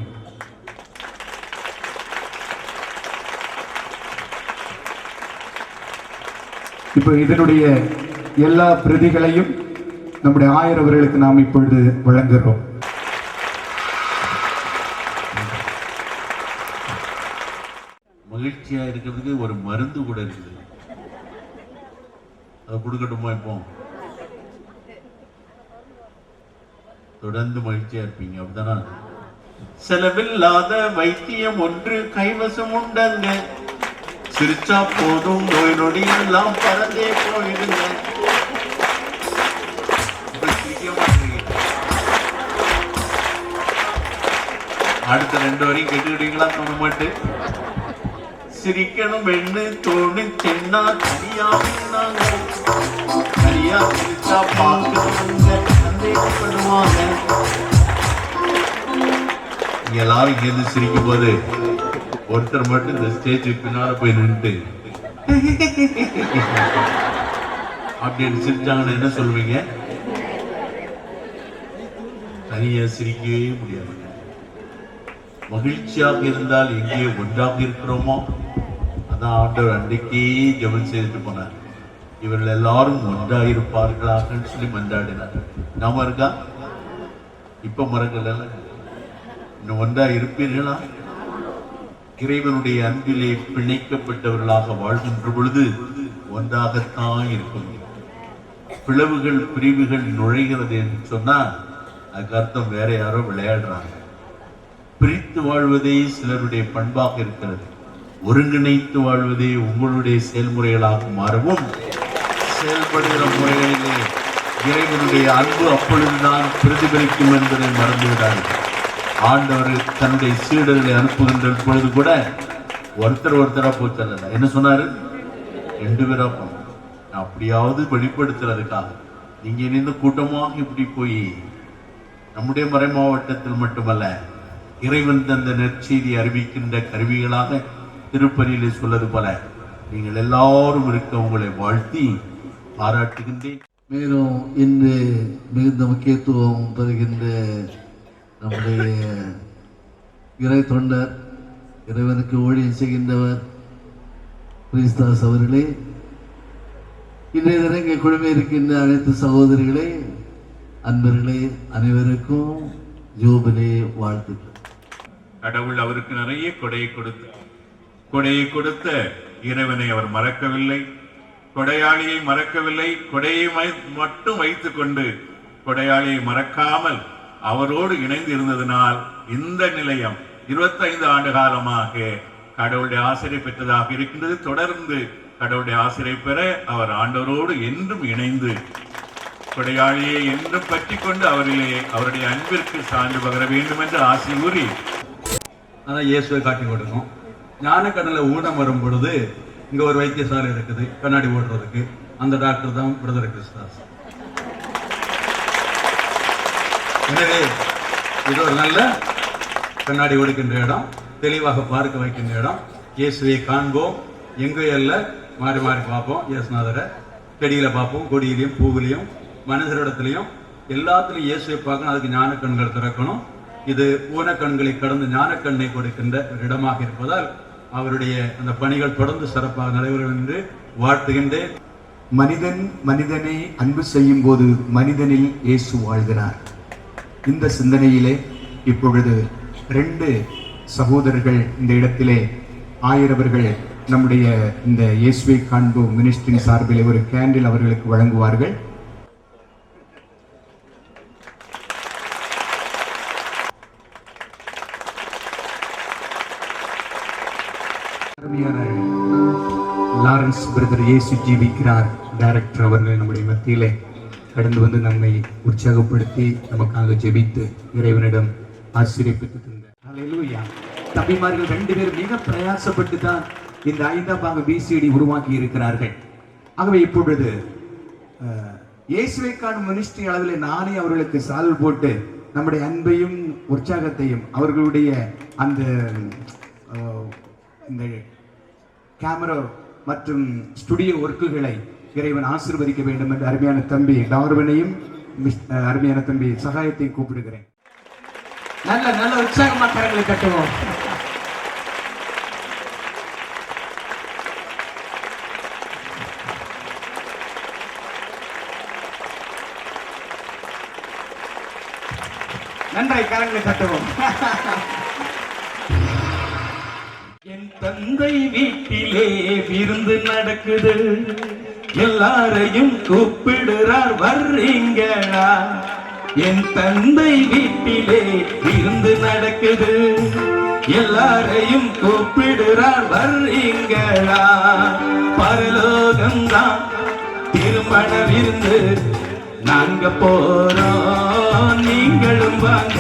இப்போ இதனுடைய எல்லா பிரதிகளையும் நம்முடைய ஆயர் அவர்களுக்கு நாம் இப்பொழுது வழங்குகிறோம். மகிழ்ச்சியா இருக்கிறதுக்கு ஒரு மருந்து கூட இருக்குது, அதை கொடுக்கட்டுமா? இப்போ தொடர்ந்து மகிழ்ச்சியா இருப்பீங்க, அப்படிதானா? செலவில்லாத வைத்தியம் ஒன்று கைவசம் உண்டங்க, சிரிச்சா போதும் நோய் நொடி எல்லாம் பறந்தே போயிடுங்க. அடுத்த 2 வரையும் கேட்டுக்கிட்டீங்களா? தோண மாட்டு. சிரிக்கணும் என்று தோணு சின்ன தனியா தனியா சிரிச்சா பார்க்கணுங்க சந்தேகப்படுவாங்க. எல்லாரும் இங்கிருந்து சிரிக்கும் போது ஒருத்தர் மட்டும் இந்த ஸ்டேஜ் பின்னால போய் நின்று அப்படின்னு சிரிச்சாங்கன்னு என்ன சொல்லுவீங்க? தனியா சிரிக்கவே முடியாது. மகிழ்ச்சியாக இருந்தால் எங்கே ஒன்றாக இருக்கிறோமோ அதான் ஆண்டவர் அன்றைக்கே ஜெபம் செய்துட்டு போனார். இவர்கள் எல்லாரும் ஒன்றாக இருப்பார்களாக சொல்லி மன்றாடினார். நாம இருக்கா? இப்ப மறக்கல, இன்னும் ஒன்றா இருப்பீர்களா? இறைவனுடைய அன்பிலே பிணைக்கப்பட்டவர்களாக வாழ்கின்ற பொழுது ஒன்றாகத்தான் இருக்கும். பிளவுகள் பிரிவுகள் நுழைகிறது என்று சொன்னால் அதுக்கு அர்த்தம் வேற யாரோ விளையாடுறாங்க. பிரித்து வாழ்வதே சிலருடைய பண்பாக இருக்கிறது. ஒருங்கிணைத்து வாழ்வதே உங்களுடைய செயல்முறைகளாக மாறவும், செயல்படுகிற முறைகளிலே இறைவனுடைய அன்பு அப்பொழுதுதான் பிரதிபலிக்கும் என்பதை மறந்துவிடார்கள். ஆண்டவர் தன்னுடைய சீடர்களை அனுப்புகின்ற பொழுது கூட ஒருத்தரா போச்சல்ல, என்ன சொன்னாரு? 2 பேரா போனோம். அப்படியாவது வெளிப்படுத்துறதுக்காக நீங்க இணைந்து கூட்டமாக இப்படி போய் நம்முடைய மறை மாவட்டத்தில் மட்டுமல்ல, இறைவன் தந்த நற்செய்தி அறிவிக்கின்ற கருவிகளாக திருப்பலியிலே சொல்வது போல நீங்கள் எல்லாரும் இருக்க உங்களை வாழ்த்தி பாராட்டுகின்றேன். மேலும் இன்று மிகுந்த முக்கியத்துவம் பெறுகின்ற நம்முடைய இறை தொண்டர், இறைவனுக்கு ஊழியம் செய்கின்றவர் கிறிஸ்தாஸ் அவர்களே, இன்றைய தினம் இங்கே குழுமே இருக்கின்ற அனைத்து சகோதரிகளே, அன்பர்களே, அனைவருக்கும் ஜூபிலி வாழ்த்துக்கள். கடவுள் அவருக்கு நிறைய கொடையை கொடுத்த இறைவனை அவர் மறக்கவில்லை, கொடையாளியை மறக்கவில்லை. கொடையை மட்டும் வைத்துக் கொண்டு கொடையாளியை மறக்காமல் அவரோடு இணைந்து இருந்ததனால் இந்த நிலையம் 25 ஆண்டு காலமாக கடவுளுடைய ஆசிரியை பெற்றதாக இருக்கின்றது. தொடர்ந்து கடவுளுடைய ஆசிரியை பெற அவர் ஆண்டவரோடு என்றும் இணைந்து கொடையாளியை என்றும் பற்றி கொண்டு அவருடைய அன்பிற்கு சான்று பகர வேண்டும் என்று ஆசை கூறி அதான் இயேசுவை காட்டி கொடுக்கும். ஞானக்கண்ணில் ஊனம் வரும் பொழுது இங்க ஒரு வைத்தியசாலை இருக்குது கண்ணாடி ஓடுறதுக்கு. அந்த டாக்டர் தான் பிரதர் கிறிஸ்தாஸ். எனவே இது ஒரு நல்ல கண்ணாடி ஒடுக்கின்ற இடம், தெளிவாக பார்க்க வைக்கின்ற இடம். இயேசுவை காண்போம், எங்கே அல்ல மாறி மாறி பார்ப்போம். இயேசுநாதரை செடியில பார்ப்போம், கொடியிலையும் பூவிலையும் மனிதரிடத்திலையும் எல்லாத்திலையும் இயேசுவை பார்க்கணும். அதுக்கு ஞான கண்கள் திறக்கணும். இது ஊனக்கண்களை கடந்து ஞானக்கண்ணை கொடுக்கின்ற ஒரு இடமாக இருப்பதால் அவருடைய அந்த பணிகள் தொடர்ந்து சிறப்பாக நடைபெறும் என்று வாழ்த்துகின்றேன். மனிதன் மனிதனை அன்பு செய்யும் போது மனிதனில் இயேசு வாழ்கிறார். இந்த சிந்தனையிலே இப்பொழுது 2 சகோதரர்கள் இந்த இடத்திலே ஆயிரவர்கள் நம்முடைய இந்த இயேசுவை காண்போம் மினிஸ்ட்ரியின் சார்பில் ஒரு கேண்டில் அவர்களுக்கு வழங்குவார்கள். லாரன்ஸ் பிரதர் இயேசு ஜீவிக்கிறார் டைரக்டர் அவர்கள் நம்முடைய மத்தியிலே கடந்து வந்து நம்மை உற்சாகப்படுத்தி நமக்காக ஜெபித்து இறைவனிடம் ஆசீர்வதித்து தந்தார். ஹல்லேலூயா. தம்பிமார்கள் 2 பேர் மிக பிரயாசப்பட்டு தான் இந்த 5ஆம் பாக BCD உருவாக்கி இருக்கிறார்கள். ஆகவே இப்பொழுது இயேசுவை காணும் மினிஸ்ட்ரி அளவில் நானே அவர்களுக்கு சால்வ் போட்டு நம்முடைய அன்பையும் உற்சாகத்தையும் அவர்களுடைய அந்த இந்த கேமரா மற்றும் ஸ்டுடியோ ஒர்க்குகளை இறைவன் ஆசீர்வதிக்க வேண்டும் என்று அருமையான தம்பி டார்வினையும் அருமையான தம்பி சகாயத்தை கூப்பிடுகிறேன். நல்ல நல்ல உற்சாகமா கரங்களை கட்டுவோம். நன்றாய் கரங்களை தட்டுவோம். என் தந்தை வீட்டிலே விருந்து நடக்குது, எல்லாரையும் கூப்பிடுறார் வர்றீங்களா? என் தந்தை வீட்டிலே விருந்து நடக்குது, எல்லாரையும் கூப்பிடுறார் வர்றீங்களா? பரலோகம்தான் திருமண விருந்து, நாங்க போறோம் நீங்களும் வாங்க.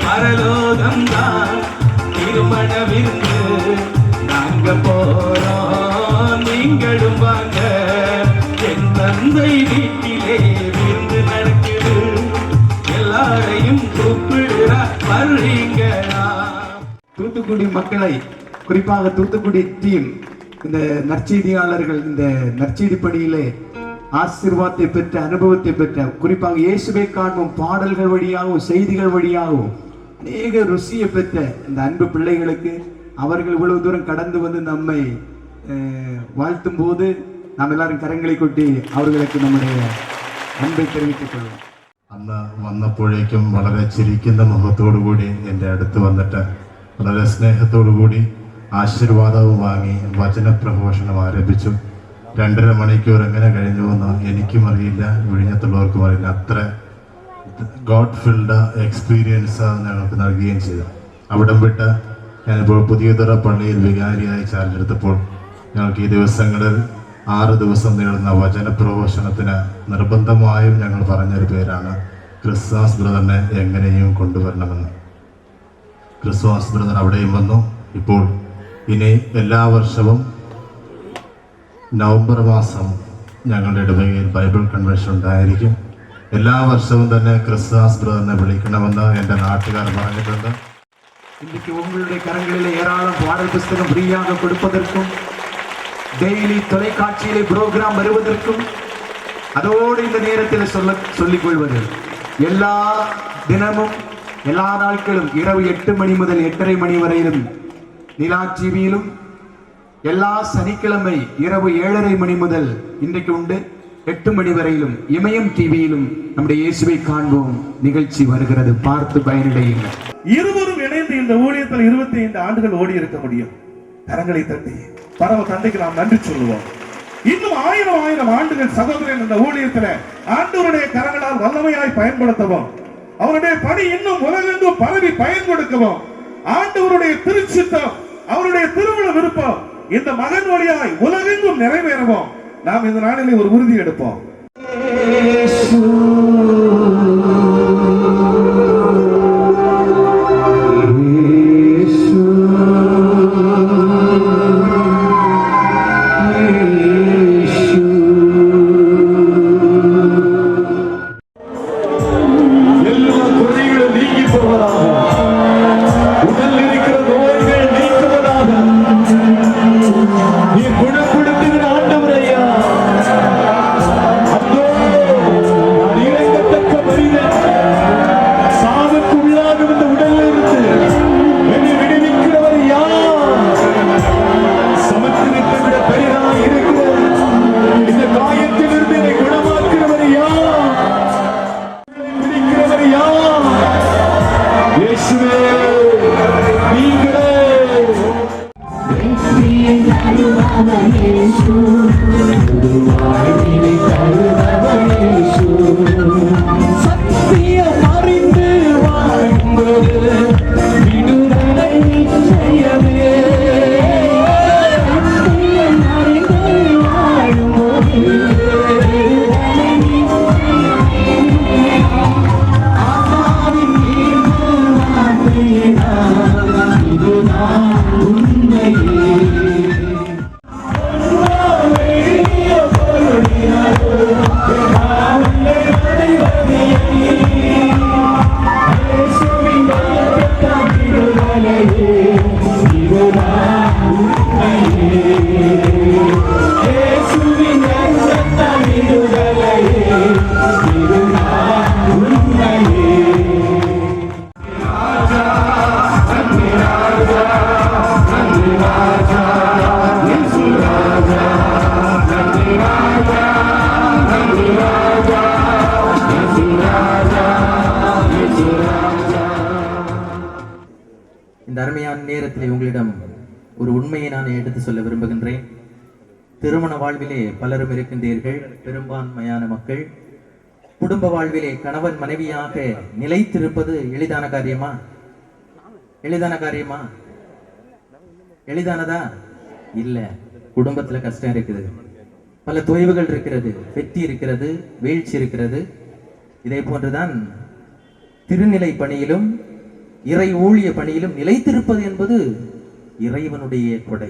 பரலோகம்தான் திருமண விருந்து, நாங்க போறோம் நீங்களும் வாங்க. என் தந்தை வீட்டிலே விருந்து நடக்குது, எல்லாரையும் கூப்பிடுறார் வர்றீங்களா? தூத்துக்குடி மக்களை, குறிப்பாக தூத்துக்குடி டீம், இந்த நற்செய்தியாளர்கள் இந்த நற்செய்தி பணியிலே ஆசீர்வாதத்தை பெற்ற அனுபவத்தை பெற்ற, குறிப்பாக இயேசுவை காணும் பாடல்கள் வழியாகவும் செய்திகள் வழியாகவும் அநேக ருசியை பெற்ற இந்த அன்பு பிள்ளைகளுக்கு அவர்கள் இவ்வளவு தூரம் கடந்து வந்து நம்மை வாழ்த்தும் போது நாம் எல்லாரும் കരങ്ങളെ കൊട്ടി അവർക്ക് നമ്മുടെ അൻപை தெரிவித்துக் കൊള്ളും. അന്ന് വന്നപ്പോഴേക്കും വളരെ ചിരിക്കുന്ന മുഖത്തോടുകൂടി എൻ്റെ അടുത്ത് വന്നിട്ട് വളരെ സ്നേഹത്തോടുകൂടി ആശീർവാദവും വാങ്ങി വചനപ്രഘോഷണം ആരംഭിച്ചു. 2.5 മണിക്കൂർ എങ്ങനെ കഴിഞ്ഞുവെന്ന് എനിക്കും അറിയില്ല, വിഴിഞ്ഞത്തുള്ളവർക്കും അറിയില്ല. അത്ര ഗോഡ് ഫിൽഡ് എക്സ്പീരിയൻസ് ഞങ്ങൾക്ക് നൽകുകയും ചെയ്തു. അവിടം വിട്ട് ഞാനിപ്പോൾ പുതിയതുറ പള്ളിയിൽ വികാരിയായി ചാർജ് എടുത്തപ്പോൾ ഞങ്ങൾക്ക് ഈ ദിവസങ്ങളിൽ 6 ദിവസം നീളുന്ന വചനപ്രഘോഷണത്തിന് നിർബന്ധമായും ഞങ്ങൾ പറഞ്ഞൊരു പേരാണ് ക്രിസ്മസ് ബ്രദറിനെ എങ്ങനെയും കൊണ്ടുവരണമെന്ന്. ക്രിസ്മസ് ബ്രദർ അവിടെയും വന്നു. ഇപ്പോൾ ഇനി എല്ലാ വർഷവും നവംബർ മാസം ഞങ്ങളുടെ ഇടവകയിൽ ബൈബിൾ കൺവെൻഷൻ ഉണ്ടായിരിക്കും. എല്ലാ വർഷവും തന്നെ ക്രിസ്മസ് ബ്രദറിനെ വിളിക്കണമെന്ന് എൻ്റെ നാട്ടുകാർ പറഞ്ഞിട്ടുണ്ട്. இன்றைக்கு உங்களுடைய கரங்களில் ஏராளம் பாடல் புஸ்தகம் ஃப்ரீயாக கொடுப்பதற்கும், டெய்லி தொலைக்காட்சியிலே ப்ரோக்ராம் வருவதற்கும், அதோடு இந்த நேரத்தில் சொல்லிக் கொள்வது, எல்லா தினமும் எல்லா நாட்களும் இரவு 8 மணி முதல் 8:30 மணி வரையிலும் நிலா டிவியிலும், எல்லா சனிக்கிழமை இரவு 7:30 மணி முதல் இன்றைக்கு உண்டு 8 மணி வரையிலும் இமயம் டிவியிலும் நம்முடைய இயேசுவை காண்போம் நிகழ்ச்சி வருகிறது. பார்த்து பயனடையுங்கள். இருவரும் இணைந்து இந்த ஊழியத்தில் 25 ஆண்டுகள் ஓடி இருக்க முடியும். கரங்களை தட்டி பரம தந்தைக்கு நாம் நன்றி சொல்லுவோம். இன்னும் 1000 ஆண்டுகள் சகோதரன் இந்த ஊழியத்தில் ஆண்டவருடைய கரங்களால் வல்லமையாய் பயன்படுத்தவும், அவருடைய பணி இன்னும் உலகெங்கும் பரவி பயன் கொடுக்கவும், ஆண்டவருடைய திருச்சித்தம், அவருடைய திருமண விருப்பம் இந்த மகன் வழியாய் உலகெங்கும் நிறைவேறவும் நாம் இந்த நாளிலே ஒரு உறுதி எடுப்போம். இந்த அருமையான நேரத்தில் உங்களிடம் ஒரு உண்மையை நான் எடுத்து சொல்ல விரும்புகின்றேன். திருமண வாழ்விலே பலரும் இருக்கின்றீர்கள். பெரும்பான்மையான மக்கள் குடும்ப வாழ்விலே கணவன் மனைவியாக நிலைத்திருப்பது எளிதான காரியமா? எளிதானதா? இல்ல. குடும்பத்துல கஷ்டம் இருக்குது, பல தொய்வுகள் இருக்கிறது, வெற்றி இருக்கிறது, வீழ்ச்சி இருக்கிறது. இதே போன்றுதான் திருநிலை பணியிலும் இறை ஊழிய பணியிலும் நிலைத்திருப்பது என்பது இறைவனுடைய கொடை,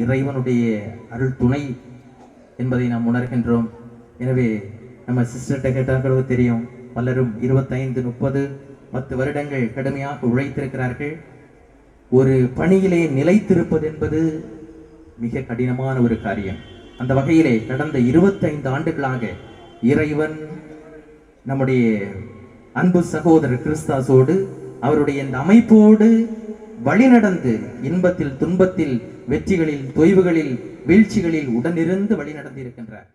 இறைவனுடைய அருள் துணை என்பதை நாம் உணர்கின்றோம். எனவே நம்ம சிஸ்டர்கிட்ட கேட்டாக்களோ தெரியும், பலரும் 25, 30, 10 வருடங்கள் கடுமையாக உழைத்திருக்கிறார்கள். ஒரு பணியிலே நிலைத்திருப்பது என்பது மிக கடினமான ஒரு காரியம். அந்த வகையிலே கடந்த 25 ஆண்டுகளாக இறைவன் நம்முடைய அன்பு சகோதரர் கிறிஸ்தாஸோடு அவருடைய இந்த அமைப்போடு வழிநடந்து இன்பத்தில் துன்பத்தில் வெற்றிகளில் தொய்வுகளில் வீழ்ச்சிகளில் உடனிருந்து வழிநடத்தி இருக்கின்றார்.